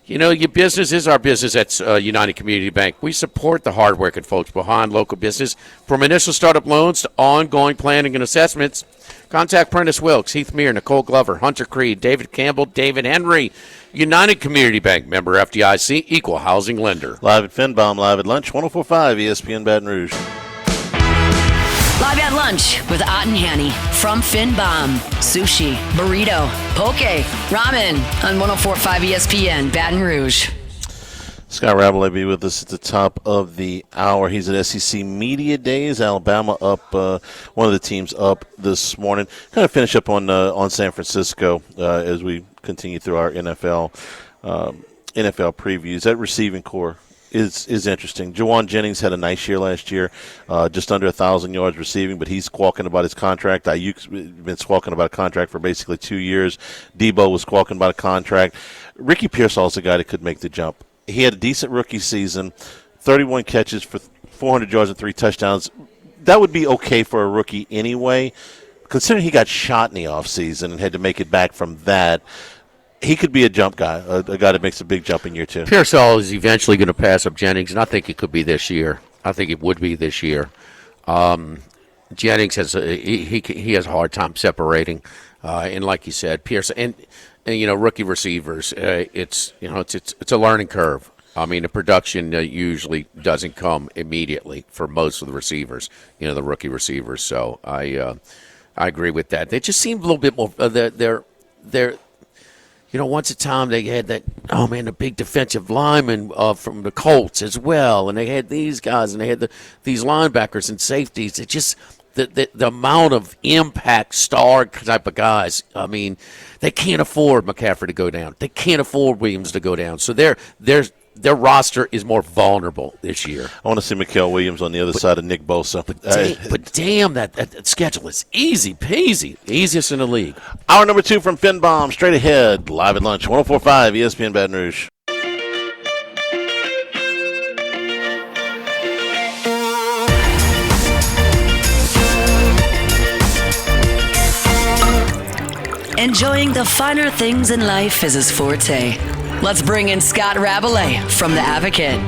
Your business is our business at United Community Bank. We support the hardworking folks behind local business, from initial startup loans to ongoing planning and assessments. Contact Prentice Wilkes, Heath Meir, Nicole Glover, Hunter Creed, David Campbell, David Henry. United Community Bank, member FDIC, equal housing lender. Live at Finbaum, live at lunch, 104.5 ESPN Baton Rouge. Live at lunch with Ott and Hanny from Finbaum. Sushi, burrito, poke, ramen on 104.5 ESPN Baton Rouge. Scott Rabelais be with us at the top of the hour. He's at SEC Media Days. Alabama up, one of the teams up this morning. Kind of finish up on San Francisco as we continue through our NFL previews. That receiving core is interesting. Jawan Jennings had a nice year last year, just under 1,000 yards receiving, but he's squawking about his contract. Ayuk's been squawking about a contract for basically 2 years. Debo was squawking about a contract. Ricky Pearsall is a guy that could make the jump. He had a decent rookie season, 31 catches for 400 yards and 3 touchdowns. That would be okay for a rookie anyway. Considering he got shot in the offseason and had to make it back from that, he could be a jump guy, a guy that makes a big jump in year two. Pearsall is eventually going to pass up Jennings, and I think it could be this year. I think it would be this year. Jennings has he has a hard time separating, and like you said, Pearsall and rookie receivers. It's a learning curve. I mean, the production usually doesn't come immediately for most of the receivers, the rookie receivers. So I agree with that. They just seem a little bit more. They're once a time they had that, the big defensive lineman from the Colts as well, and they had these guys, and they had these linebackers and safeties. It just the amount of impact star type of guys. I mean, they can't afford McCaffrey to go down. They can't afford Williams to go down. So their roster is more vulnerable this year. I want to see Mikael Williams on the other side of Nick Bosa. But damn, that schedule is easy peasy. Easiest in the league. Hour number 2 from Finbaum, straight ahead, live at lunch, 104.5 ESPN Baton Rouge. Enjoying the finer things in life is his forte. Let's bring in Scott Rabelais from The Advocate.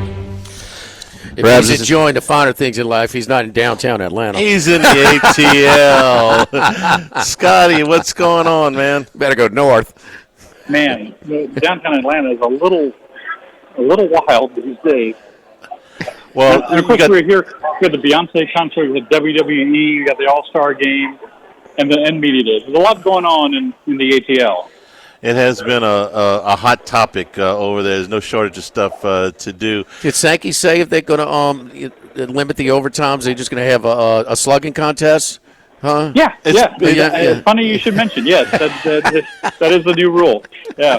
If he's enjoying the finer things in life, he's not in downtown Atlanta. He's in the ATL. Scotty, what's going on, man? Better go north. Man, downtown Atlanta is a little wild these days. Well, and of course, we're here. We had the Beyonce concert, we had WWE, you got the All-Star game, and the Media Days. There's a lot going on in the ATL. It has been a hot topic over there. There's no shortage of stuff to do. Did Sankey say if they're going to limit the overtimes, they're just going to have a slugging contest? Huh? Yeah. It's funny you should mention. Yes, that is the new rule. Yeah.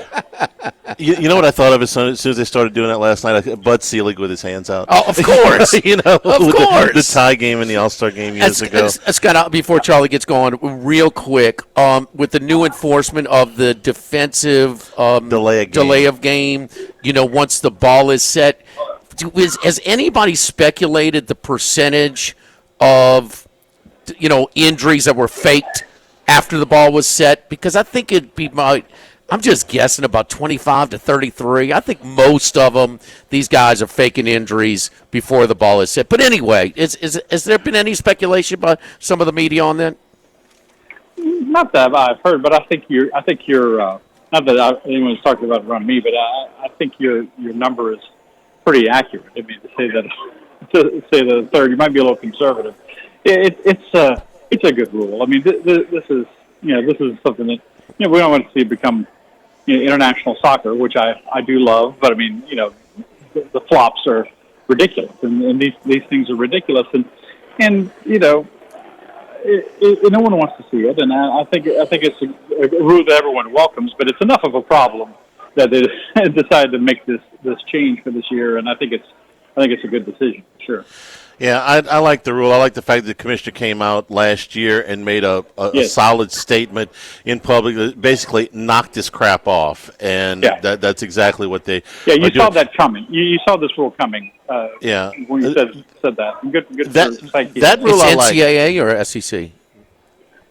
You know what I thought of as soon as they started doing that last night? Bud Selig with his hands out. Oh, of course. Of course. The tie game and the All-Star game years ago. Scott, before Charlie gets going, real quick, with the new enforcement of the defensive delay of game, once the ball is set, has anybody speculated the percentage of injuries that were faked after the ball was set? Because I think it'd be I'm just guessing about 25 to 33. I think most of them, these guys are faking injuries before the ball is set. But anyway, has there been any speculation by some of the media on that? Not that I've heard, but I think you're not that anyone's talking about it around me, but I think your number is pretty accurate. I mean, to say the third, you might be a little conservative. It's a good rule. I mean, this is something that we don't want to see become international soccer, which I do love. But I mean, the flops are ridiculous, and these things are ridiculous, and no one wants to see it. And I think it's a rule that everyone welcomes, but it's enough of a problem that they decided to make this change for this year, and I think it's a good decision, sure. Yeah, I like the rule. I like the fact that the commissioner came out last year and made a solid statement in public that basically knocked this crap off, and that's exactly what they. Yeah, you saw that coming. You saw this rule coming. When you said that. Good. That rule I like. NCAA or SEC?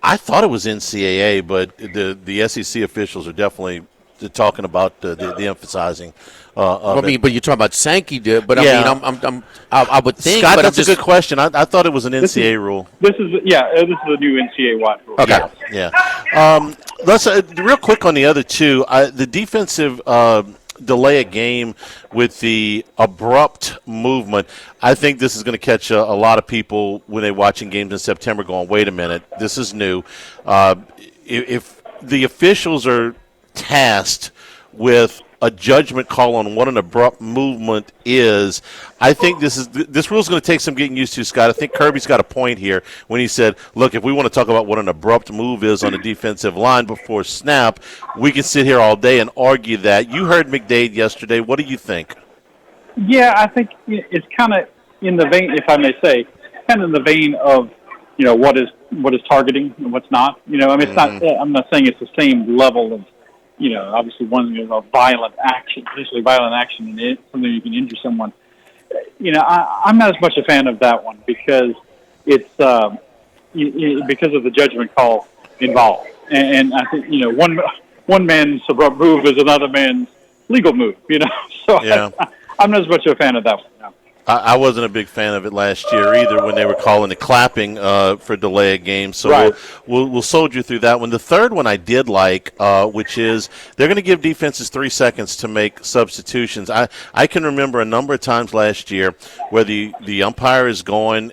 I thought it was NCAA, but the SEC officials are definitely talking about the emphasizing. But you're talking about Sankey did. But I would think. Scott, but that's a good question. I thought it was an NCAA rule. This is a new NCAA rule. Okay. Yeah. Let's real quick on the other two. The defensive delay a game with the abrupt movement. I think this is going to catch a lot of people when they're watching games in September going, wait a minute, this is new. If the officials are tasked with a judgment call on what an abrupt movement is, I think this rule is going to take some getting used to, Scott. I think Kirby's got a point here when he said, look, if we want to talk about what an abrupt move is on the defensive line before snap, we can sit here all day and argue that. You heard McDade yesterday. What do you think? Yeah, I think it's kind of in the vein, if I may say, kind of in the vein of, what is targeting and what's not. It's not. I'm not saying it's the same level of, obviously one a violent action, especially violent action, and something you can injure someone. I'm not as much a fan of that one because it's because of the judgment call involved, and I think one man's abrupt move is another man's legal move. So yeah. I'm not as much a fan of that one. No. I wasn't a big fan of it last year either when they were calling the clapping for delay a game. So right. we'll soldier through that one. The third one I did like, which is they're going to give defenses 3 seconds to make substitutions. I can remember a number of times last year where the umpire is going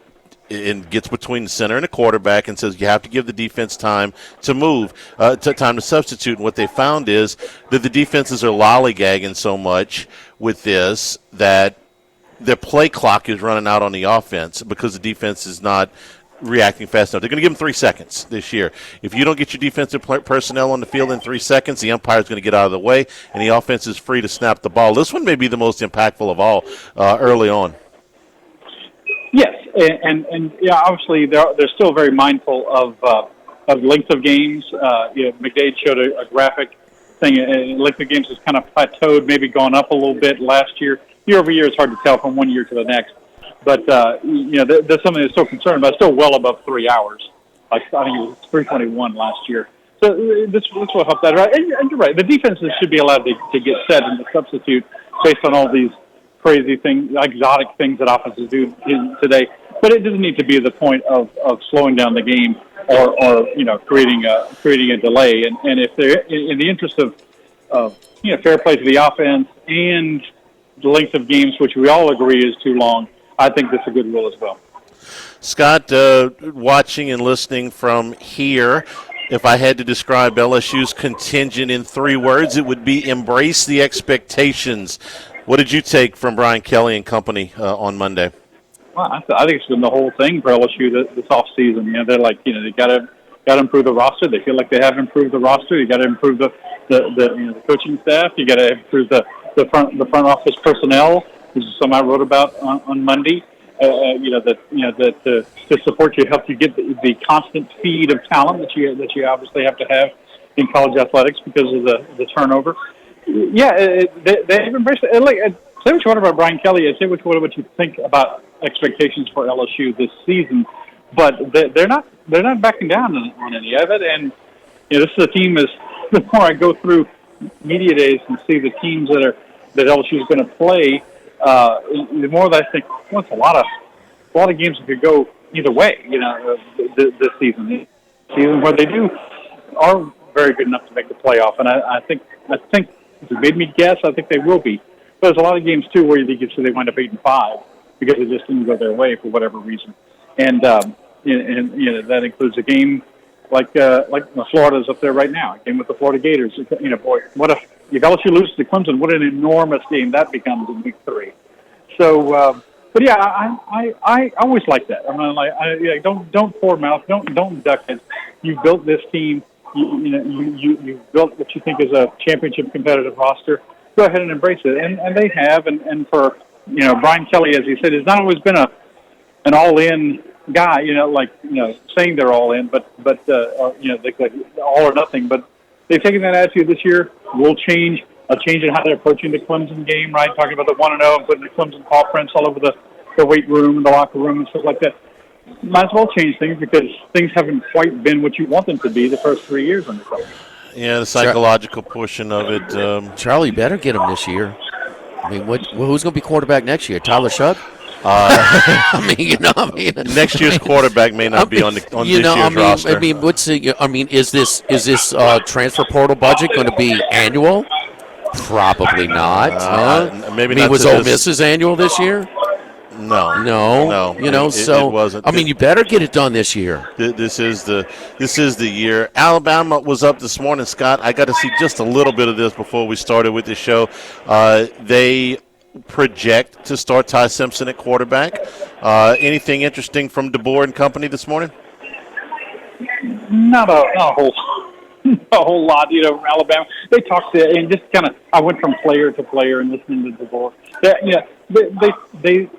and gets between the center and the quarterback and says you have to give the defense time to move, time to substitute. And what they found is that the defenses are lollygagging so much with this that their play clock is running out on the offense because the defense is not reacting fast enough. They're going to give them 3 seconds this year. If you don't get your defensive personnel on the field in 3 seconds, the umpire is going to get out of the way, and the offense is free to snap the ball. This one may be the most impactful of all early on. Yes, and obviously they're still very mindful of length of games. McDade showed a graphic thing. Length of games has kind of plateaued, maybe gone up a little bit last year. Year over year, it's hard to tell from one year to the next. But, there's something that's still concerned about. Still well above 3 hours. I think it was 3:21 last year. So this will help that. Right? And you're right. The defenses should be allowed to get set and to substitute based on all these crazy things, exotic things that offenses do today. But it doesn't need to be the point of slowing down the game or creating a delay. And if they're in the interest of fair play to the offense and the length of games, which we all agree is too long, I think that's a good rule as well. Scott, watching and listening from here, if I had to describe LSU's contingent in 3 words, it would be embrace the expectations. What did you take from Brian Kelly and company on Monday? Well, I think it's been the whole thing for LSU this offseason. They're like, they got to improve the roster. They feel like they have improved the roster. You got to improve the coaching staff. You got to improve the front office personnel. This is something I wrote about on Monday. That to support you, help you get the constant feed of talent that you obviously have to have in college athletics because of the turnover. Yeah, they've embraced it. Like say what you want about Brian Kelly, and say what you want what you think about expectations for LSU this season, but they're not backing down on any of it. And this is a team. The more I go through media days and see the teams that LSU is going to play, the more that I think, well, it's a lot of games that could go either way. This season, where they are very good enough to make the playoff, and I think if you made me guess, I think they will be. But there's a lot of games too where you could say they wind up 8-5 because it just didn't go their way for whatever reason, and that includes a game like Florida's up there right now. A game with the Florida Gators. Boy, if LSU loses to Clemson, what an enormous game that becomes in week 3. So, but yeah, I always like that. I mean, don't pour mouth, don't duck it. You built this team. You built what you think is a championship competitive roster. Go ahead and embrace it, and they have. And for Brian Kelly, as he said, has not always been an all-in guy. Saying they're all in, but they all or nothing. But they've taken that attitude this year. Will change. A change in how they're approaching the Clemson game, right? Talking about the 1-0 and putting the Clemson paw prints all over the weight room and the locker room and stuff like that. Might as well change things because things haven't quite been what you want them to be the first 3 years under coach. Yeah, the psychological portion of it. Charlie better get him this year. I mean, who's going to be quarterback next year? Tyler Shug? Next year's quarterback may not be on this year's roster. Is this transfer portal budget going to be annual? Probably not. Maybe not. Was Ole Miss's annual this year? No. It wasn't. You better get it done this year. This is the year. Alabama was up this morning, Scott. I got to see just a little bit of this before we started with the show. They project to start Ty Simpson at quarterback. Anything interesting from DeBoer and company this morning? Not a whole lot. Alabama. They talked to, and just kind of. I went from player to player and listening to DeBoer. They.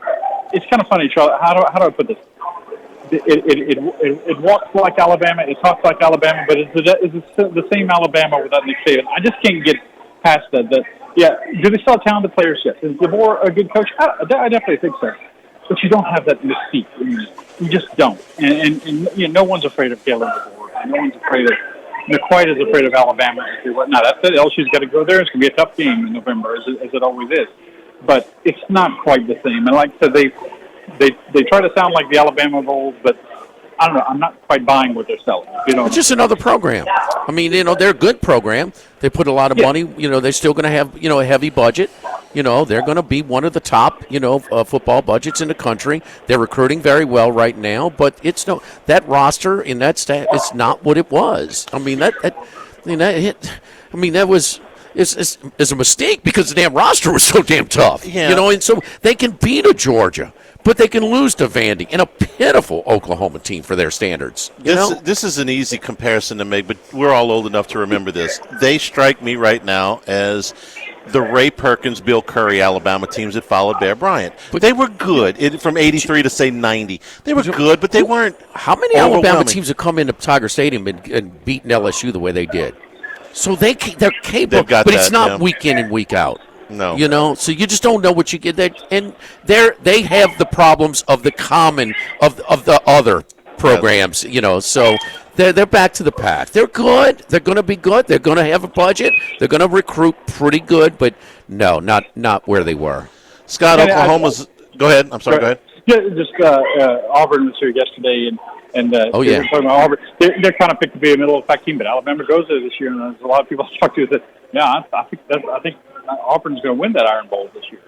It's kind of funny, Charlie. How do I put this? It walks like Alabama. It talks like Alabama, but it's the same Alabama without Nick Saban. I just can't get past that. Do they still have talented players? Yes. Is DeBoer a good coach? I definitely think so. But you don't have that mystique. You just don't. And no one's afraid of Caleb DeBoer. No one's afraid of. They're quite as afraid of Alabama as they were. Now, that's it. LSU's got to go there. It's going to be a tough game in November, as it always is. But it's not quite the same. And like I said, they try to sound like the Alabama of old, but I don't know. I'm not quite buying what they're selling. It's just another program. I mean, they're a good program. They put a lot of money. They're still going to have, a heavy budget. They're going to be one of the top, football budgets in the country. They're recruiting very well right now, but that roster in that stat is not what it was. I mean, that was. It's a mistake because the damn roster was so damn tough. Yeah. And so they can beat a Georgia, but they can lose to Vandy and a pitiful Oklahoma team for their standards. This is an easy comparison to make, but we're all old enough to remember this. They strike me right now as the Ray Perkins, Bill Curry Alabama teams that followed Bear Bryant. But they were good from 83 to, say, 90. They were good, but they weren't. How many Alabama teams have come into Tiger Stadium and beaten LSU the way they did? So they're capable, but it's not week in and week out. No. So you just don't know what you get there. And they have the problems of the common, of the other programs, So they're back to the pack. They're good. They're going to be good. They're going to have a budget. They're going to recruit pretty good, but no, not where they were. Scott, Oklahoma's – go ahead. I'm sorry, go ahead. Yeah, just Auburn was here yesterday, and they were talking about Auburn. They're kind of picked to be a middle-of-the-pack team, but Alabama goes there this year, and there's a lot of people I talk to that, I think Auburn's going to win that Iron Bowl this year.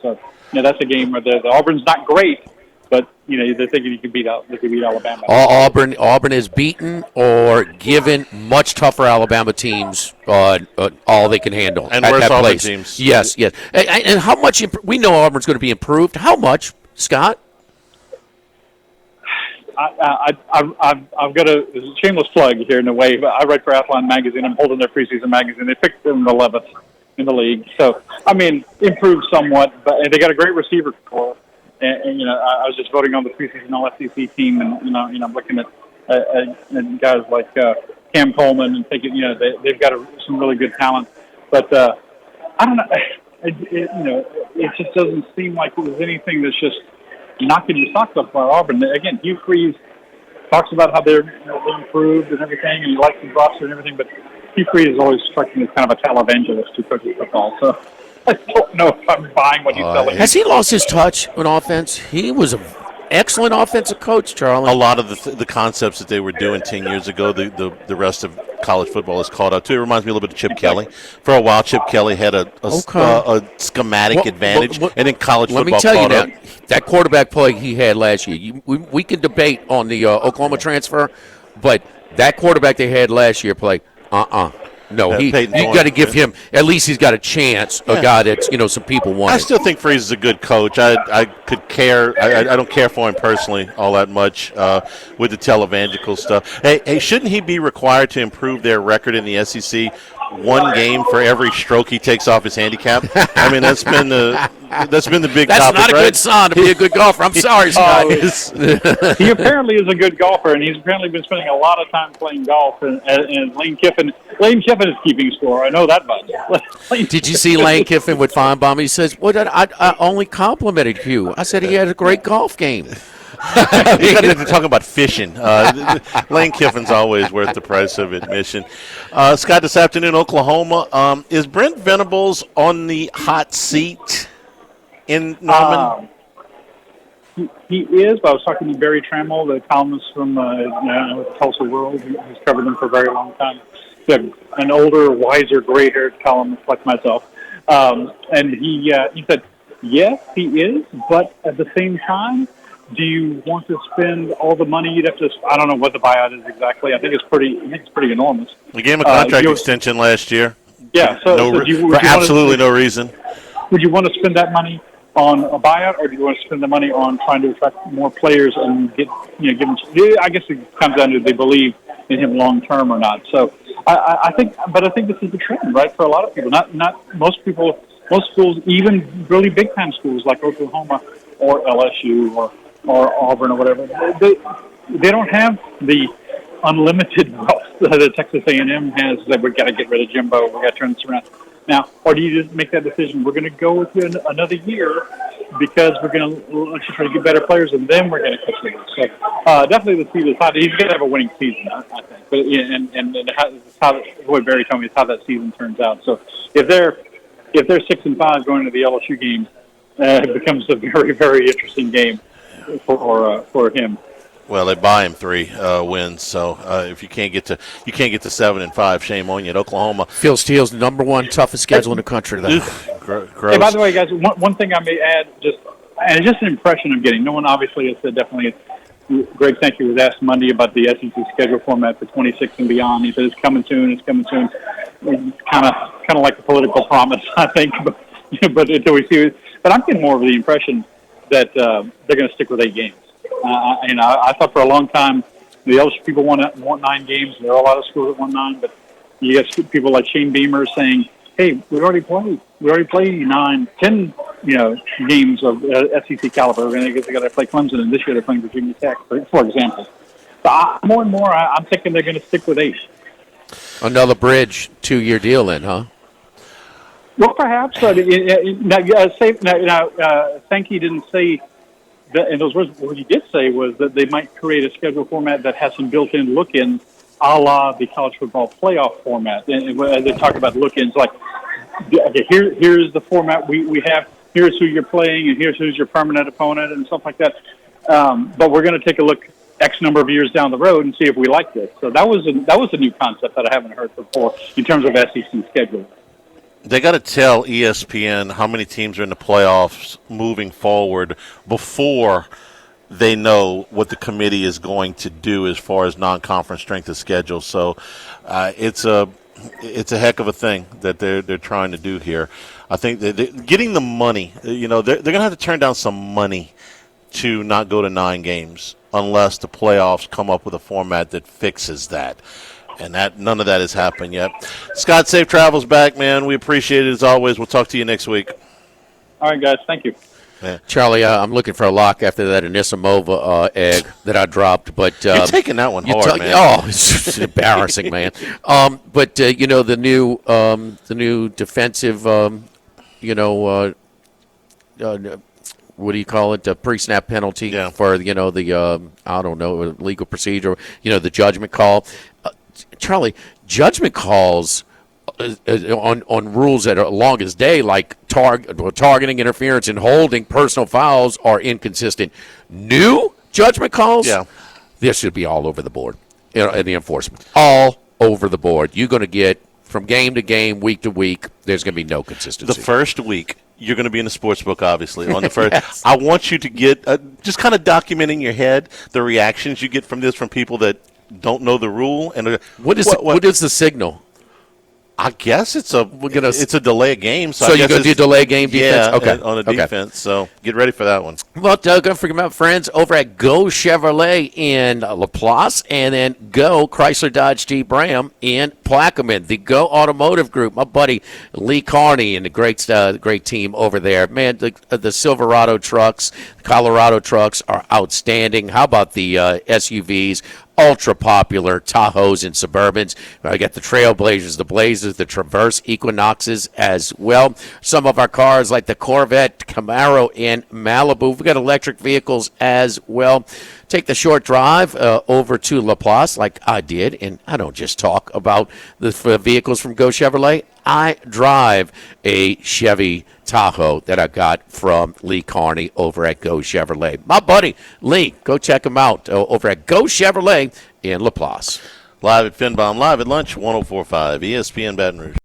So that's a game where the Auburn's not great, but they're thinking they could beat Alabama. Auburn has beaten or given much tougher Alabama teams all they can handle. And at worse that Auburn place. teams. Yes. And how much we know Auburn's going to be improved? How much, Scott? I've got a shameless plug here in a way, but I write for Athlon Magazine. I'm holding their preseason magazine. They picked them 11th in the league. So, improved somewhat, but they got a great receiver core. And I was just voting on the preseason All-SEC team, and I'm looking at guys like Cam Coleman and thinking, they've got some really good talent. But I don't know. it just doesn't seem like it was anything that's just knocking your socks off by Auburn. Again, Hugh Freeze talks about how they're improved and everything, and he likes the roster and everything, but Hugh Freeze has always struck me as kind of a televangelist who coaches football. So I don't know if I'm buying what he's selling. Has he lost his touch on offense? He was an excellent offensive coach, Charlie. A lot of the concepts that they were doing 10 years ago, the rest of college football is caught up to. It reminds me a little bit of Chip Kelly. For a while, Chip Kelly had a schematic advantage, and then college football let me tell you caught now, up. that quarterback play he had last year, we can debate on the Oklahoma transfer, but that quarterback they had last year played, No, you got to give him, at least he's got a chance, a guy that's, some people want. I still think Freeze is a good coach. I don't care for him personally all that much with the televangelical stuff. Hey, shouldn't he be required to improve their record in the SEC? One game for every stroke he takes off his handicap. I mean, that's been the big That's topic, not a right? good sign to be a good golfer. I'm sorry, Scott. He apparently is a good golfer, and he's apparently been spending a lot of time playing golf. And Lane Kiffin is keeping score. I know that much. Did you see Lane Kiffin with Feinbaum? He says, "Well, I only complimented Hugh. I said he had a great golf game." You got to talk about fishing. Lane Kiffin's always worth the price of admission. Scott, this afternoon, Oklahoma. Is Brent Venables on the hot seat in Norman? He is, but I was talking to Barry Trammell, the columnist from the Tulsa World, who's covered them for a very long time. An older, wiser, gray-haired columnist like myself. And he said, yes, he is, but at the same time, do you want to spend all the money you'd have to? I don't know what the buyout is exactly. I think it's pretty enormous. They gave him a contract extension last year. Yeah, for absolutely no reason. Would you want to spend that money on a buyout, or do you want to spend the money on trying to attract more players and give him? I guess it comes down to they believe in him long term or not. So I think this is the trend, right? For a lot of people, not most people, most schools, even really big time schools like Oklahoma or LSU or Auburn or whatever, they don't have the unlimited wealth that Texas A&M has. That we've got to get rid of Jimbo, we've got to turn this around now. Or do you just make that decision? We're going to go with you another year because we're going to try to get better players, and then we're going to cut you. So definitely the season is hot. He's going to have a winning season, I think. But and how what Barry told me is how that season turns out. So if they're 6-5 going to the LSU game, it becomes a very, very interesting game for him. Well, they buy him 3 wins, so if you can't get to 7-5, shame on you. At Oklahoma, Phil Steele's number one toughest schedule in the country. Though. Gross. Hey, by the way, guys, one thing I may add, just an impression I'm getting. No one obviously has said definitely. Greg Sankey was asked Monday about the SEC schedule format for 26 and beyond. He said it's coming soon. It's coming soon. It's kind of like a political promise, I think. But until we see it, but I'm getting more of the impression that they're going to stick with 8 games. I thought for a long time the LSU people want 9 games. There are a lot of schools that want 9, but you have people like Shane Beamer saying, "Hey, we already played 9, 10, games of SEC caliber. We're going to play Clemson, and this year they're playing Virginia Tech, for example." So more and more, I'm thinking they're going to stick with 8. Another bridge 2-year deal, then, huh? Well, perhaps. Sankey didn't say that in those words. What he did say was that they might create a schedule format that has some built-in look-ins, a la the college football playoff format. And as they talk about look-ins, like, okay, here's the format we have. Here's who you're playing, and here's who's your permanent opponent, and stuff like that. But we're going to take a look X number of years down the road and see if we like this. So that was a new concept that I haven't heard before in terms of SEC schedule. They got to tell ESPN how many teams are in the playoffs moving forward before they know what the committee is going to do as far as non-conference strength of schedule. So it's a heck of a thing that they're trying to do here. I think that getting the money, they're going to have to turn down some money to not go to 9 games unless the playoffs come up with a format that fixes that. And none of that has happened yet. Scott, safe travels back, man. We appreciate it as always. We'll talk to you next week. All right, guys. Thank you. Yeah. Charlie, I'm looking for a lock after that Anisimova egg that I dropped. But you're taking that one hard, man. Oh, it's embarrassing, man. But the new defensive what do you call it? A pre-snap penalty for the I don't know, legal procedure. The judgment call. Charlie, judgment calls on rules that are long as day, like targeting, interference, and holding, personal fouls are inconsistent. New judgment calls, this should be all over the board. In the enforcement, all over the board. You're going to get from game to game, week to week. There's going to be no consistency. The first week, you're going to be in the sports book, obviously. On the first, yes. I want you to get just kind of document in your head the reactions you get from this from people that don't know the rule. And what is the signal? I guess it's a delay game. So you're going to do delay game defense? Yeah, okay. On a defense. So get ready for that one. Well, don't forget about friends over at Go Chevrolet in Laplace, and then Go Chrysler Dodge Jeep Ram in Plaquemine. The Go Automotive Group, my buddy Lee Carney and the great team over there. Man, the Silverado trucks, the Colorado trucks are outstanding. How about the SUVs? Ultra popular Tahoes and Suburbans. I got the Trailblazers, the Blazers, the Traverse Equinoxes as well. Some of our cars like the Corvette, Camaro, and Malibu. We've got electric vehicles as well. Take the short drive over to Laplace like I did, and I don't just talk about the vehicles from Go Chevrolet. I drive a Chevy Tahoe that I got from Lee Carney over at Go Chevrolet. My buddy Lee, go check him out over at Go Chevrolet in Laplace. Live at FinBomb, live at lunch, 104.5 ESPN Baton Rouge.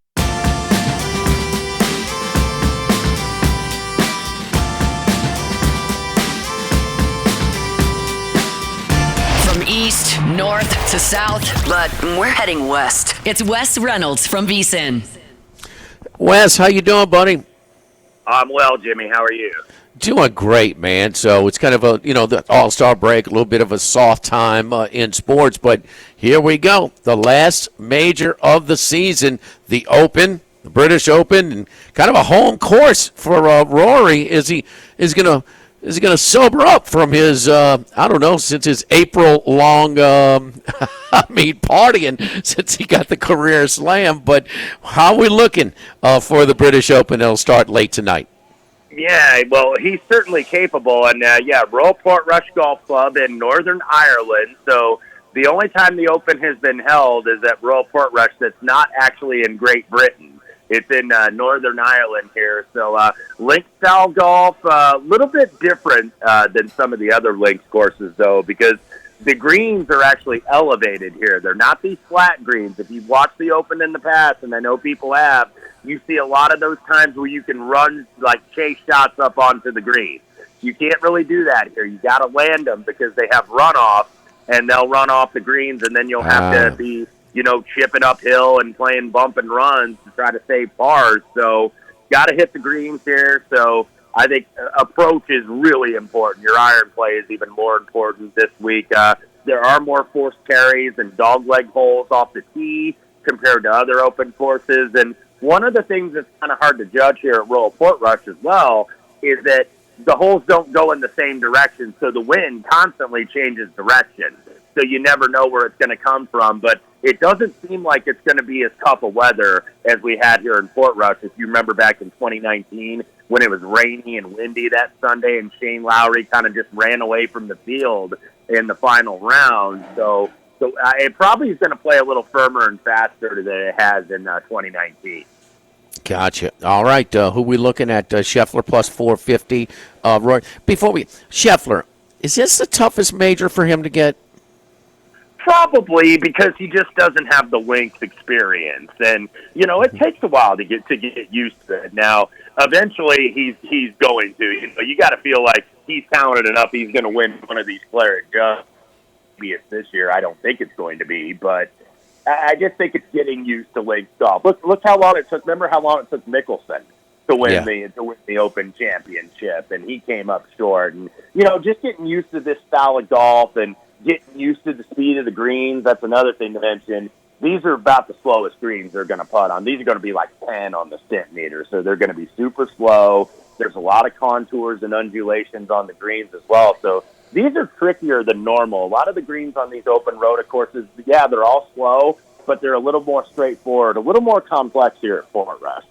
East, north to south, but we're heading west. It's Wes Reynolds from VSiN. Wes, how you doing, buddy? I'm well, Jimmy. How are you? Doing great, man. So it's kind of the All-Star break, a little bit of a soft time in sports, but here we go. The last major of the season, the Open, the British Open, and kind of a home course for Rory. Is going to sober up from his, since his April-long, partying since he got the career slam. But how are we looking for the British Open? It'll start late tonight. Yeah, well, he's certainly capable. And, Royal Portrush Golf Club in Northern Ireland. So the only time the Open has been held is at Royal Portrush that's not actually in Great Britain. It's in Northern Ireland here. So link-style golf, a little bit different than some of the other links courses, though, because the greens are actually elevated here. They're not these flat greens. If you've watched the Open in the past, and I know people have, you see a lot of those times where you can run, chase shots up onto the green. You can't really do that here. You got to land them because they have runoff, and they'll run off the greens, and then you'll have to be chipping uphill and playing bump and runs to try to save pars. So got to hit the greens here. So I think approach is really important. Your iron play is even more important this week. There are more forced carries and dogleg holes off the tee compared to other Open courses. And one of the things that's kind of hard to judge here at Royal Portrush as well is that the holes don't go in the same direction. So the wind constantly changes direction. So you never know where it's going to come from. But it doesn't seem like it's going to be as tough a weather as we had here in Portrush. If you remember back in 2019 when it was rainy and windy that Sunday and Shane Lowry kind of just ran away from the field in the final round. So it probably is going to play a little firmer and faster than it has in 2019. Gotcha. All right. Who we looking at? Scheffler plus 450. Roy, Scheffler, is this the toughest major for him to get? Probably, because he just doesn't have the links experience, and it takes a while to get used to it. Now, eventually, he's going to. You got to feel like he's talented enough. He's going to win one of these Claret Jug. Maybe it's this year. I don't think it's going to be, but I just think it's getting used to links golf. Look how long it took. Remember how long it took Mickelson to win the Open Championship, and he came up short. And just getting used to this style of golf and getting used to the speed of the greens. That's another thing to mention. These are about the slowest greens they're going to putt on. These are going to be like 10 on the stent meter, so they're going to be super slow. There's a lot of contours and undulations on the greens as well, so these are trickier than normal. A lot of the greens on these Open Rota courses, they're all slow, but they're a little more straightforward, a little more complex here at Portrush.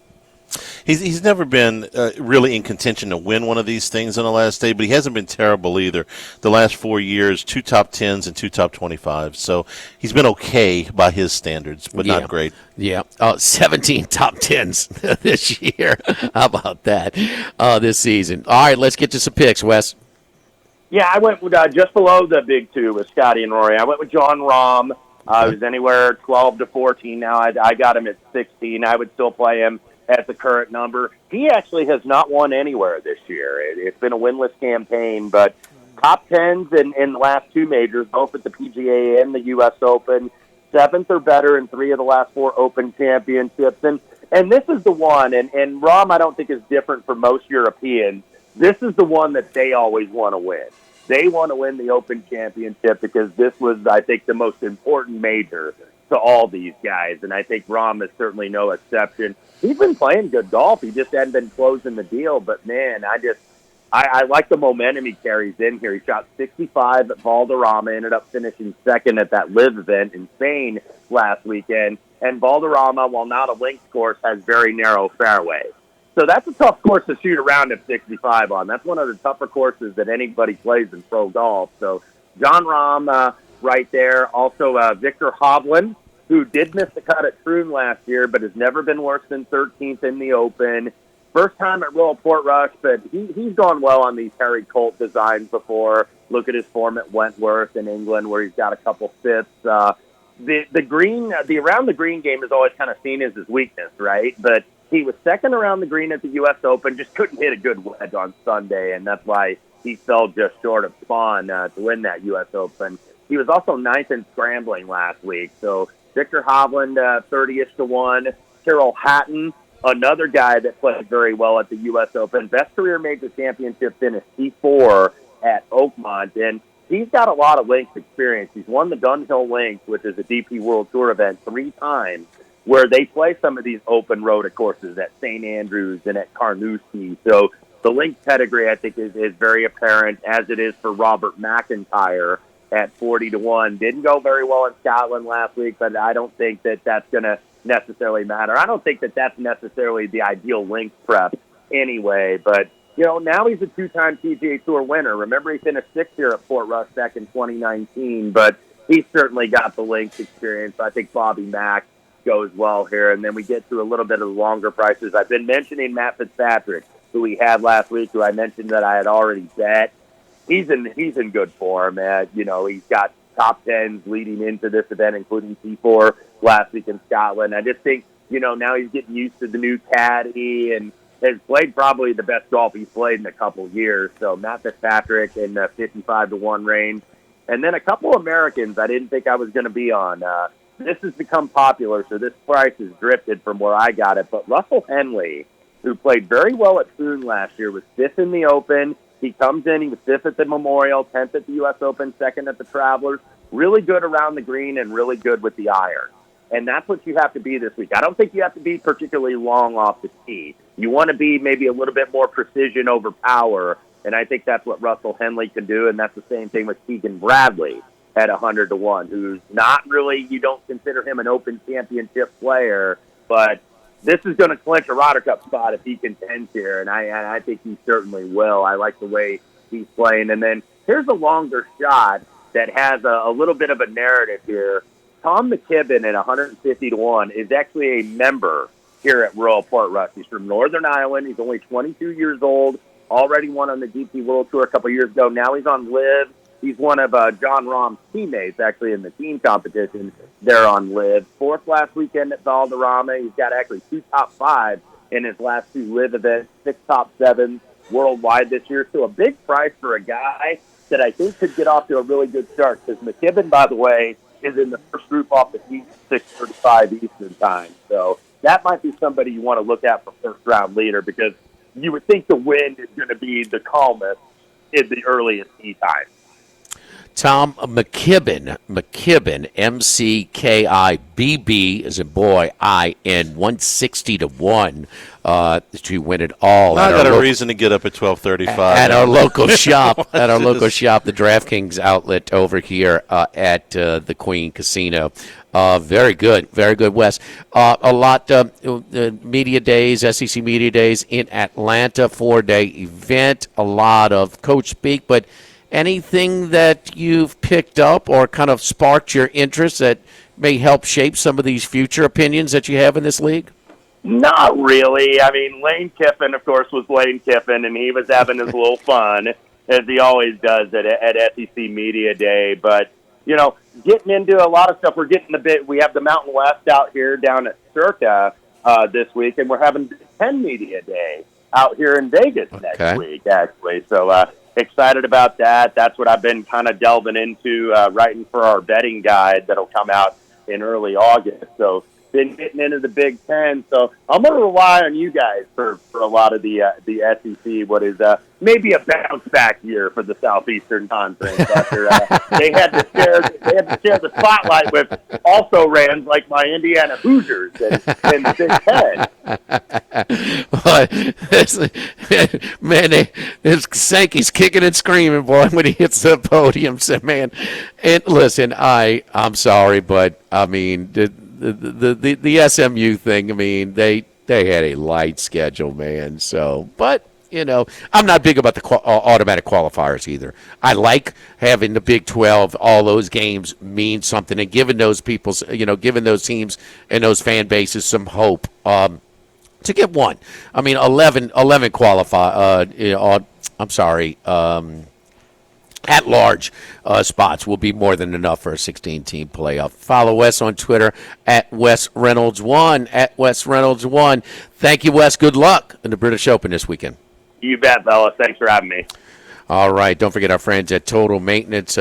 He's never been really in contention to win one of these things on the last day, but he hasn't been terrible either. The last 4 years, 2 top 10s and 2 top 25s. So he's been okay by his standards, but not great. Yeah, 17 top 10s this year. How about that this season? All right, let's get to some picks, Wes. Yeah, I went with just below the big two with Scotty and Rory. I went with John Rahm. It was anywhere 12 to 14. Now I got him at 16. I would still play him at the current number. He actually has not won anywhere this year. It's been a winless campaign, but top 10s in the last two majors, both at the PGA and the U.S. Open, 7th or better in 3 of the last 4 Open championships. And this is the one, and Rahm I don't think is different from most Europeans. This is the one that they always want to win. They want to win the Open Championship because this was, I think, the most important major to all these guys, and I think Rahm is certainly no exception. He's been playing good golf. He just hadn't been closing the deal, but, man, I like the momentum he carries in here. He shot 65 at Valderrama, ended up finishing second at that live event in Spain last weekend, and Valderrama, while not a links course, has very narrow fairways. So that's a tough course to shoot around at 65 on. That's one of the tougher courses that anybody plays in pro golf. So John Rahm right there. Also Victor Hovland, who did miss the cut at Troon last year, but has never been worse than 13th in the Open. First time at Royal Portrush, but he's gone well on these Harry Colt designs before. Look at his form at Wentworth in England where he's got a couple fifths. The around the green game is always kind of seen as his weakness, right? But he was second around the green at the U.S. Open, just couldn't hit a good wedge on Sunday, and that's why he fell just short of Spawn to win that U.S. Open. He was also ninth in scrambling last week. So Victor Hovland, 30-ish to 1. Tyrrell Hatton, another guy that played very well at the U.S. Open. Best career major championship finish, T4 at Oakmont, and he's got a lot of links experience. He's won the Dunhill Links, which is a DP World Tour event, 3 times, where they play some of these open road courses at St. Andrews and at Carnoustie. So the link pedigree, I think, is very apparent, as it is for Robert McIntyre at 40 to 1. Didn't go very well in Scotland last week, but I don't think that that's going to necessarily matter. I don't think that that's necessarily the ideal link prep anyway, but now he's a 2-time PGA Tour winner. Remember, he finished 6th here at Fort Rush back in 2019, but he's certainly got the links experience. I think Bobby Mack goes well here, and then we get to a little bit of the longer prices. I've been mentioning Matt Fitzpatrick, who we had last week, who I mentioned that I had already bet. He's in good form, man. He's got top 10s leading into this event, including T4 last week in Scotland. I just think, now he's getting used to the new caddy and has played probably the best golf he's played in a couple years. So Matt Fitzpatrick in the 55 to 1 range. And then a couple Americans I didn't think I was going to be on. This has become popular, so this price has drifted from where I got it. But Russell Henley, who played very well at Troon last year, was 5th in the Open. He comes in, he was 5th at the Memorial, 10th at the U.S. Open, 2nd at the Travelers. Really good around the green and really good with the iron. And that's what you have to be this week. I don't think you have to be particularly long off the tee. You want to be maybe a little bit more precision over power, and I think that's what Russell Henley can do, and that's the same thing with Keegan Bradley at 100 to 1, who's not really, you don't consider him an Open Championship player, but this is going to clinch a Ryder Cup spot if he contends here, and I think he certainly will. I like the way he's playing. And then here's a longer shot that has a little bit of a narrative here. Tom McKibben at 150 to 1 is actually a member here at Royal Portrush. He's from Northern Ireland. He's only 22 years old, already won on the DP World Tour a couple years ago. Now he's on LIV. He's one of John Rahm's teammates, actually, in the team competition there on LIV. 4th last weekend at Valderrama. He's got actually 2 top 5 in his last 2 LIV events, 6 top 7s worldwide this year. So a big price for a guy that I think could get off to a really good start. Because McKibben, by the way, is in the first group off the tee, 6:35 Eastern time. So that might be somebody you want to look at for first-round leader, because you would think the wind is going to be the calmest in the earliest tee time. Tom McKibben, MCKIBB is a boy, IN 160 to 1 to win it all. I got a reason to get up at 12:35 at our local shop. At our local shop, the DraftKings outlet over here at the Queen Casino. Very good, Wes. A lot media days, SEC media days in Atlanta, 4-day event. A lot of coach speak, but anything that you've picked up or kind of sparked your interest that may help shape some of these future opinions that you have in this league? Not really. I mean, Lane Kiffin, of course, was Lane Kiffin, and he was having his little fun, as he always does at SEC Media Day. But, you know, getting into a lot of stuff, we have the Mountain West out here down at Circa this week, and we're having 10 Media Day out here in Vegas next week, actually. So, excited about that. That's what I've been kind of delving into, writing for our betting guide that'll come out in early August. So, been getting into the Big Ten, so I'm going to rely on you guys for a lot of the SEC. What is maybe a bounce back year for the Southeastern Conference after they had to share the spotlight with also rans like my Indiana Hoosiers in the Big Ten. Man, Sankey's kicking and screaming, boy, when he hits the podium. So, man, and listen, I'm sorry, but I mean. The SMU thing, I mean, they had a light schedule, man. So, but, you know, I'm not big about the automatic qualifiers either. I like having the Big 12, all those games mean something, and giving those people, giving those teams and those fan bases some hope to get one. I mean, 11 qualify. At-large spots will be more than enough for a 16-team playoff. Follow Wes on Twitter at WesReynolds1. Thank you, Wes. Good luck in the British Open this weekend. You bet, fellas. Thanks for having me. All right. Don't forget our friends at Total Maintenance.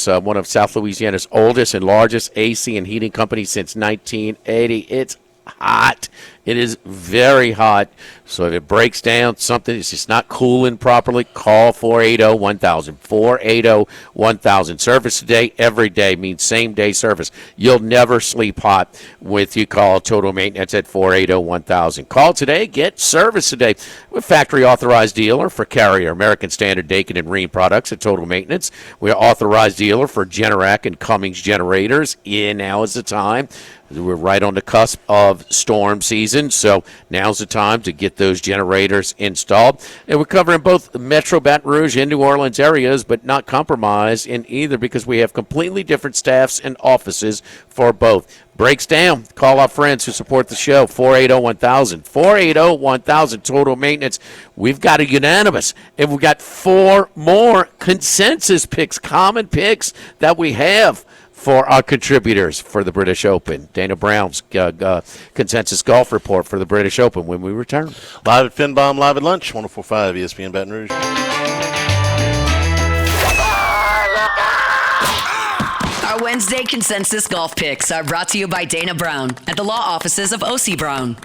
One of South Louisiana's oldest and largest AC and heating companies since 1980. It's hot. It is very hot. So if it breaks down, something is just not cooling properly, call 480-1000. 480-1000. Service today, every day means same-day service. You'll never sleep hot with you call Total Maintenance at 480-1000. Call today, get service today. We're a factory-authorized dealer for Carrier, American Standard, Dakin, and Rheem products at Total Maintenance. We're authorized dealer for Generac and Cummings generators. Now is the time. We're right on the cusp of storm season, so now's the time to get those generators installed. And we're covering both Metro Baton Rouge and New Orleans areas, but not compromised in either because we have completely different staffs and offices for both. Breaks down. Call our friends who support the show, 480-1000. 480-1000, Total Maintenance. We've got a unanimous, and we've got 4 more consensus picks, common picks that we have for our contributors for the British Open. Dana Brown's consensus golf report for the British Open when we return. Live at Finbom, live at lunch, 104.5 ESPN Baton Rouge. Our Wednesday consensus golf picks are brought to you by Dana Brown at the law offices of O.C. Brown.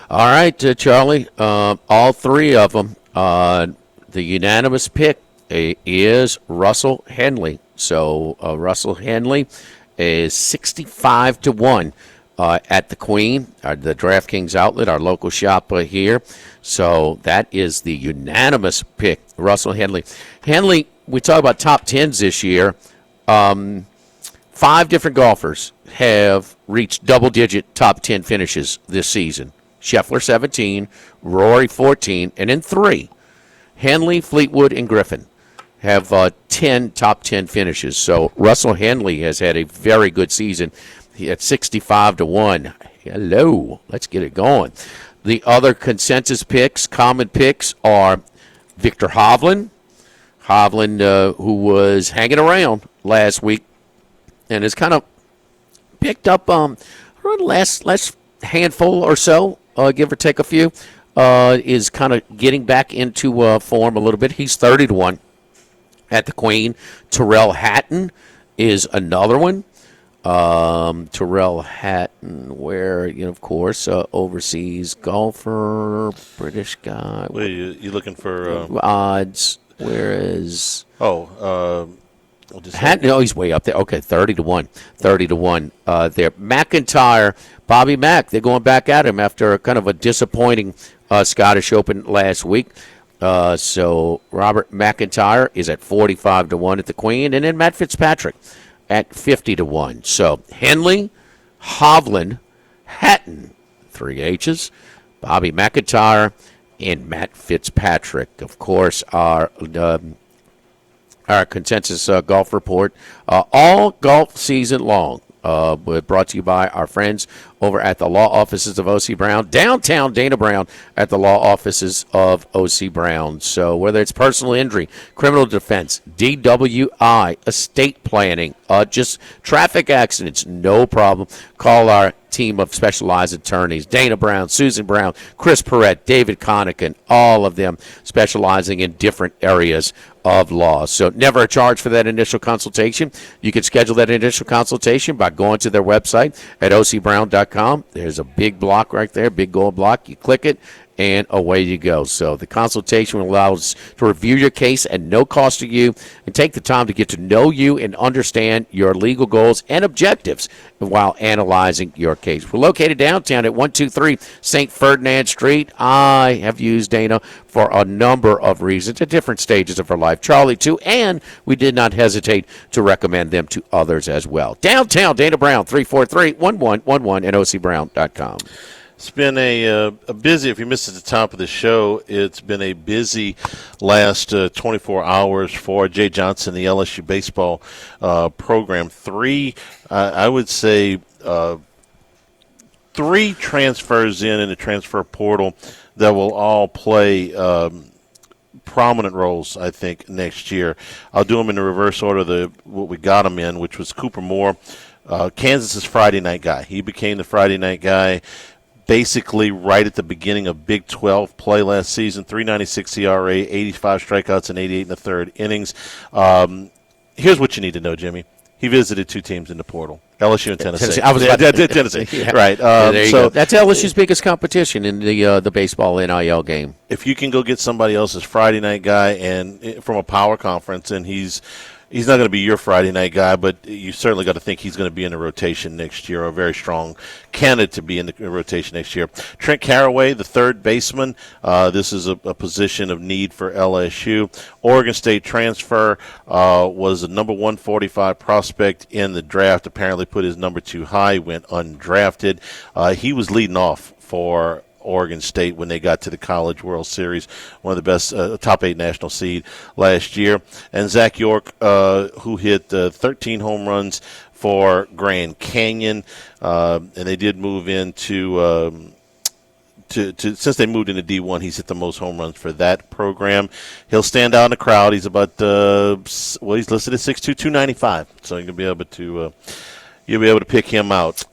All right, Charlie, all 3 of them. The unanimous pick is Russell Henley. So Russell Henley is 65 to 1 at the Queen, the DraftKings outlet, our local shop here. So that is the unanimous pick, Russell Henley. Henley, we talk about top 10s this year. 5 different golfers have reached double-digit top 10 finishes this season. Scheffler 17, Rory 14, and then 3. Henley, Fleetwood, and Griffin have 10 top 10 finishes. So Russell Henley has had a very good season. He had 65 to 1. Hello. Let's get it going. The other consensus picks, common picks, are Victor Hovland. Hovland, who was hanging around last week and has kind of picked up last handful or so, give or take a few, is kind of getting back into form a little bit. He's 30 to 1. At the Queen. Terrell Hatton is another one. Terrell Hatton, where, of course, overseas golfer, British guy. Wait, you looking for odds? Whereas Hatton, no, he's way up there. Okay, 30-1. 30-1 there. McIntyre, Bobby Mack, they're going back at him after kind of a disappointing Scottish Open last week. So Robert McIntyre is at 45-1 at the Queen, and then Matt Fitzpatrick at 50-1. So Henley, Hovland, Hatton, 3 H's, Bobby McIntyre, and Matt Fitzpatrick. Of course, our consensus golf report all golf season long. Brought to you by our friends over at the law offices of O.C. Brown, downtown Dana Brown at the law offices of O.C. Brown. So whether it's personal injury, criminal defense, DWI, estate planning, just traffic accidents, no problem. Call our team of specialized attorneys, Dana Brown, Susan Brown, Chris Perrette, David Connican, all of them specializing in different areas of law. So never a charge for that initial consultation. You can schedule that initial consultation by going to their website at ocbrown.com. There's a big block right there, big gold block. You click it, and away you go. So the consultation will allow us to review your case at no cost to you and take the time to get to know you and understand your legal goals and objectives while analyzing your case. We're located downtown at 123 St. Ferdinand Street. I have used Dana for a number of reasons at different stages of her life. Charlie, too, and we did not hesitate to recommend them to others as well. Downtown Dana Brown, 343-1111 at ocbrown.com. It's been a busy, if you missed at the top of the show, it's been a busy last 24 hours for Jay Johnson, the LSU baseball program. I would say, 3 transfers in the transfer portal that will all play prominent roles, I think, next year. I'll do them in the reverse order, what we got them in, which was Cooper Moore, Kansas's Friday night guy. He became the Friday night guy basically right at the beginning of Big 12 play last season. 3.96 ERA, 85 strikeouts, and 88 in the third innings. Here's what you need to know, Jimmy. He visited 2 teams in the portal, LSU and Tennessee. I was about to Tennessee, yeah. Right. There you go. That's LSU's biggest competition in the baseball NIL game. If you can go get somebody else's Friday night guy and from a power conference, and he's not going to be your Friday night guy, but you certainly got to think he's going to be in the rotation next year, or a very strong candidate to be in the rotation next year. Trent Caraway, the third baseman. This is a position of need for LSU. Oregon State transfer, was a number 145 prospect in the draft. Apparently put his number too high, went undrafted. He was leading off for Oregon State when they got to the College World Series, one of the best top 8 national seed last year. And Zach York, who hit 13 home runs for Grand Canyon, and they did move into since they moved into D1, he's hit the most home runs for that program. He'll stand out in the crowd. He's about he's listed at 6'2", 295, so you'll be able to pick him out.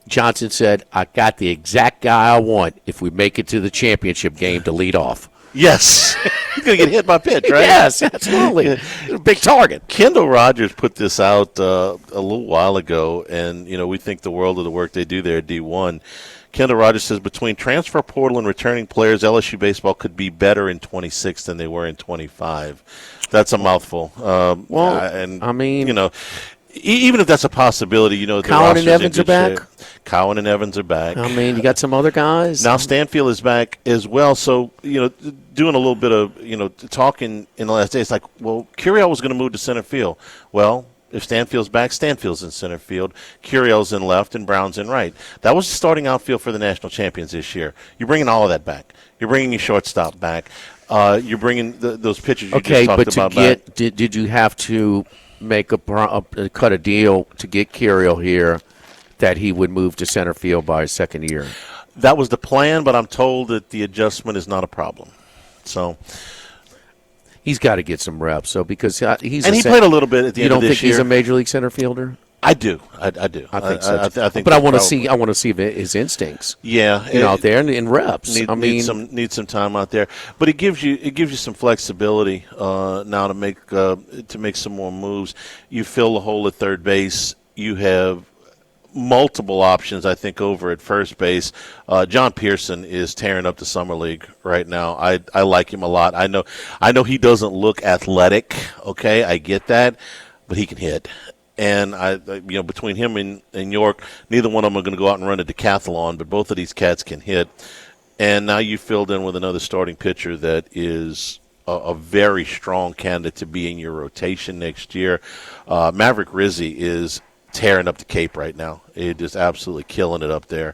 Johnson said, I got the exact guy I want if we make it to the championship game to lead off. Yes. He's going to get hit by pitch, right? Yes, absolutely. Big target. Kendall Rogers put this out a little while ago, and, we think the world of the work they do there at D1. Kendall Rogers says, between transfer portal and returning players, LSU baseball could be better in 26 than they were in 25. That's a mouthful. Even if that's a possibility, Cowan and Evans are back. Cowan and Evans are back. You got some other guys. Now Stanfield is back as well. So, doing a little bit of, talking in the last day, it's like, well, Curiel was going to move to center field. Well, if Stanfield's back, Stanfield's in center field. Curiel's in left and Brown's in right. That was the starting outfield for the national champions this year. You're bringing all of that back. You're bringing your shortstop back. You're bringing those pitchers you just talked about back. Did you have to make cut a deal to get Curiel here that he would move to center field by his second year? That was the plan, but I'm told that the adjustment is not a problem. So he's got to get some reps. So because he played a little bit at the end of this year. You don't think he's a major league center fielder? I do. I do. I think so. I think, but I want to see. I want to see his instincts. Yeah, out there in reps. Need some time out there. But it gives you some flexibility now to make some more moves. You fill the hole at third base. You have multiple options, I think, over at first base. John Pearson is tearing up the summer league right now. I like him a lot. I know he doesn't look athletic. Okay, I get that, but he can hit. And between him and York, neither one of them are going to go out and run a decathlon, but both of these cats can hit. And now you filled in with another starting pitcher that is a very strong candidate to be in your rotation next year. Maverick Rizzi is tearing up the Cape right now. It is absolutely killing it up there.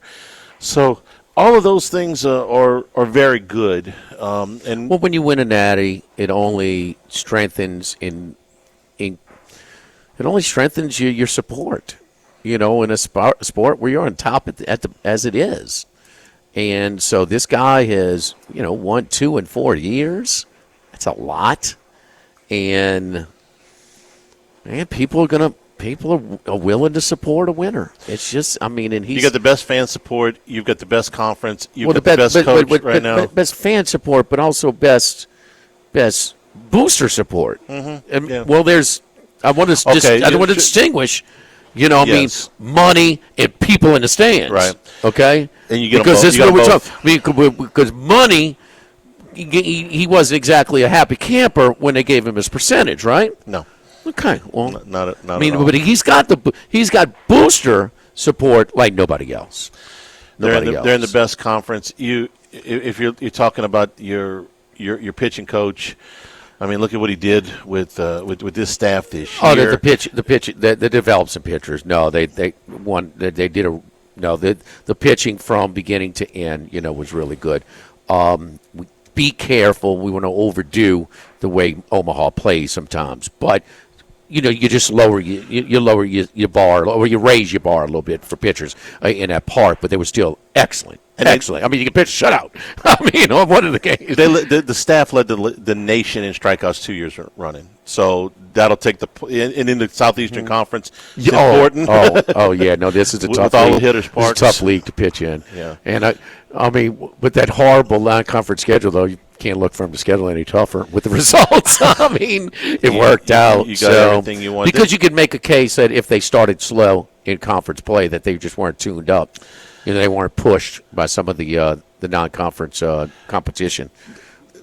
So all of those things are very good. And when you win a natty, it only strengthens your support. In a sport where you're on top as it is. And so this guy has, won 2 in 4 years. That's a lot. And man, people are willing to support a winner. It's just, and you got the best fan support. You've got the best conference. You've got the best coach right now. Best fan support, but also best booster support. Mm-hmm. And, yeah. well, I want to distinguish. Yes. Money and people in the stands. Right. Okay. And you get because them this is what we're talking. Because money, he wasn't exactly a happy camper when they gave him his percentage, right? No. Okay. Well, not at all. But he's got booster support like nobody else. They're in the best conference. If you're talking about your pitching coach. Look at what he did with this staff this year. Oh, the developed some pitchers. No, they did the pitching from beginning to end, was really good. Be careful. We want to overdo the way Omaha plays sometimes, but you just lower your bar, or you raise your bar a little bit for pitchers in that part, but they were still excellent. Excellent. You can pitch shutout. One of the games. The staff led the nation in strikeouts 2 years running. So that'll take in the Southeastern Conference. It's important. Yeah. No, this is a tough with all league. the hitters' parts. It's a tough league to pitch in. Yeah. And with that horrible non-conference schedule, though, you can't look for them to schedule any tougher with the results. It worked out. You got everything you wanted. Because you could make a case that if they started slow in conference play, that they just weren't tuned up. They weren't pushed by some of the non-conference competition.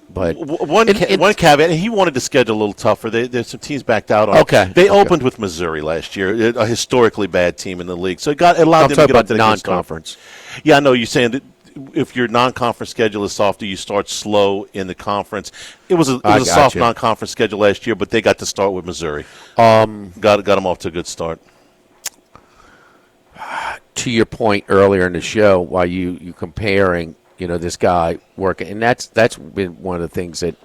But one caveat, he wanted to schedule a little tougher. There's some teams backed out on it. They opened with Missouri last year, a historically bad team in the league. So it allowed them to get up to the non-conference. Yeah, I know. You're saying that if your non-conference schedule is softer, you start slow in the conference. It was a soft non-conference schedule last year, but they got to start with Missouri. Got them off to a good start. To your point earlier in the show, while you comparing, this guy working, and that's been one of the things that,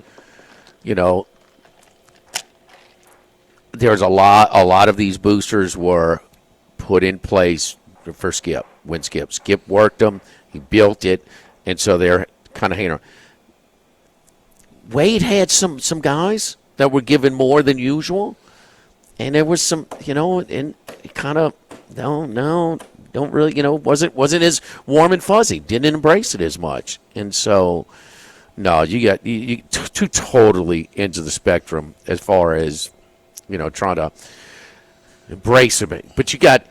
there's a lot of these boosters were put in place for Skip. When Skip worked them, he built it, and so they're kind of hanging around. Wade had some guys that were given more than usual, and there was some, and kind of don't really, wasn't as warm and fuzzy. Didn't embrace it as much, and so no, you got you two totally ends of the spectrum as far as trying to embrace it. But you got.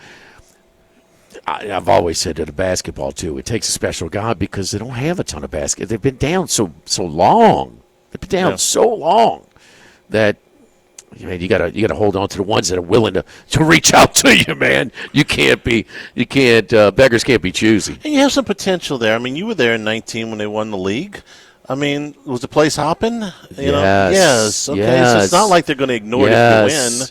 I've always said to the basketball too, it takes a special guy because they don't have a ton of basket. They've been down so long. They've been down so long that. Man, you gotta hold on to the ones that are willing to reach out to you, man. Beggars can't be choosy. And you have some potential there. You were there in 19 when they won the league. Was the place hopping? Yes. Okay. Yes. So it's not like they're going to ignore it if you win.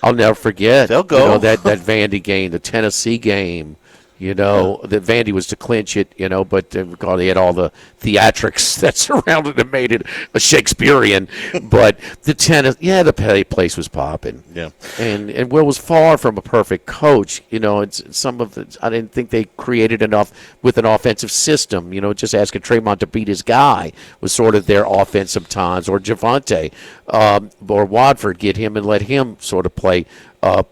I'll never forget. They'll go. That Vandy game, the Tennessee game. That Vandy was to clinch it, but they had all the theatrics that surrounded it, made it a Shakespearean. But the place was popping. Yeah. And Will was far from a perfect coach. It's some of it, I didn't think they created enough with an offensive system. Just asking Tremont to beat his guy was sort of their offense sometimes, or Javante or Wadford, get him and let him sort of play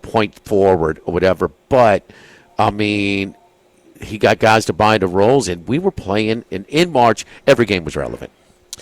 point forward or whatever. But he got guys to buy into roles, and we were playing. And in March, every game was relevant.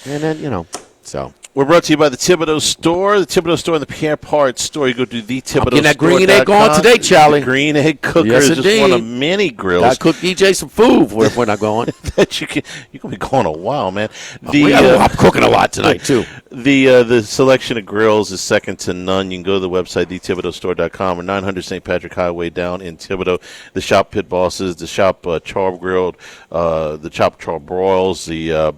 And then, so. We're brought to you by the Thibodeau Store. The Thibodeau Store and the Pierre Part Store. You go to the Thibodeau Store. Getting that green egg on today, Charlie. The green egg cooker Yes, is just indeed. one of many grills. I cook EJ some food when I'm going. that you're going to be going a while, man. I'm cooking a lot tonight, too. The selection of grills is second to none. You can go to the website, thethibodeaustore.com, or 900 St. Patrick Highway down in Thibodaux. The shop Pit Bosses, the shop Char Grilled, the shop Char Broils, the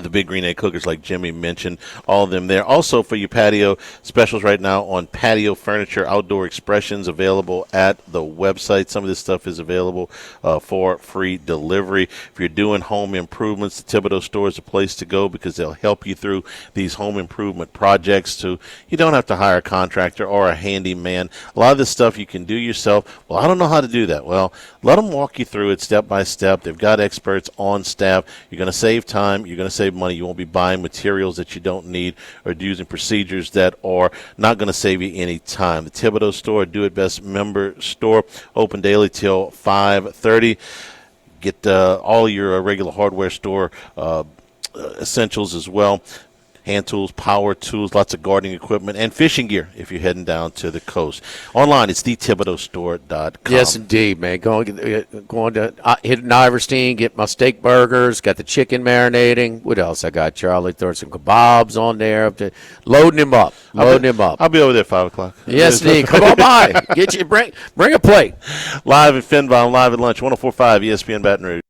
big green egg cookers like Jimmy mentioned, all of them there. Also for your patio specials right now on patio furniture, outdoor expressions available at the website. Some of this stuff is available for free delivery. If you're doing home improvements, the Thibodeau Store is a place to go because they'll help you through these home improvement projects. You don't have to hire a contractor or a handyman. A lot of this stuff you can do yourself. Well, I don't know how to do that. Well, let them walk you through it step by step. They've got experts on staff. You're going to save time. You're going to save money. You won't be buying materials that you don't need or using procedures that are not going to save you any time. The Thibodeau Store, Do It Best member store, open daily till 5:30. Get all your regular hardware store essentials as well. Hand tools, power tools, lots of gardening equipment, and fishing gear if you're heading down to the coast. Online, it's thethibodeaustore.com. Yes, indeed, man. Going to hit Iverstein, get my steak burgers, got the chicken marinating. What else I got, Charlie? Throw some kebabs on there. Loading him up. I'll be over there at 5 o'clock. Yes, indeed. Come on by. Bring a plate. Live at Finbaum, live at lunch, 104.5 ESPN Baton Rouge.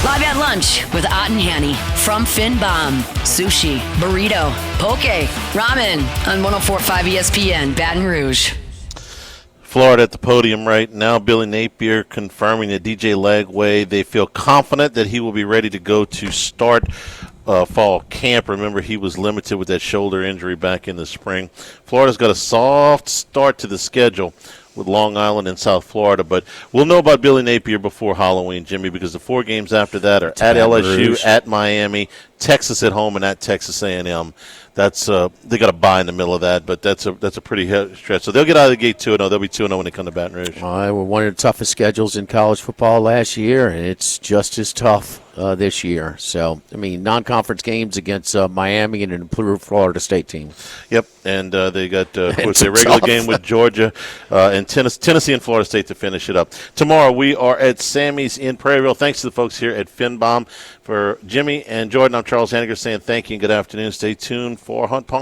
Live at lunch with Ott and Hanny from Finbaum. Sushi, burrito, poke, ramen on 104.5 ESPN Baton Rouge. Florida at the podium right now. Billy Napier confirming that DJ Lagway, they feel confident that he will be ready to go to start fall camp. Remember, he was limited with that shoulder injury back in the spring. Florida's got a soft start to the schedule with Long Island and South Florida, but we'll know about Billy Napier before Halloween, Jimmy, because the 4 games after that are at LSU, at Miami, Texas at home, and at Texas A&M. That's they got a bye in the middle of that, but that's a pretty stretch. So they'll get out of the gate 2-0. They'll be 2-0 when they come to Baton Rouge. We're one of the toughest schedules in college football last year, and it's just as tough this year. So, I mean, non-conference games against Miami and an improved Florida State team. Yep, and they got their regular game with Georgia and Tennessee and Florida State to finish it up. Tomorrow we are at Sammy's in Prairieville. Thanks to the folks here at Finbaum. For Jimmy and Jordan, I'm Charles Hanniger saying thank you and good afternoon. Stay tuned for Hunt Punk.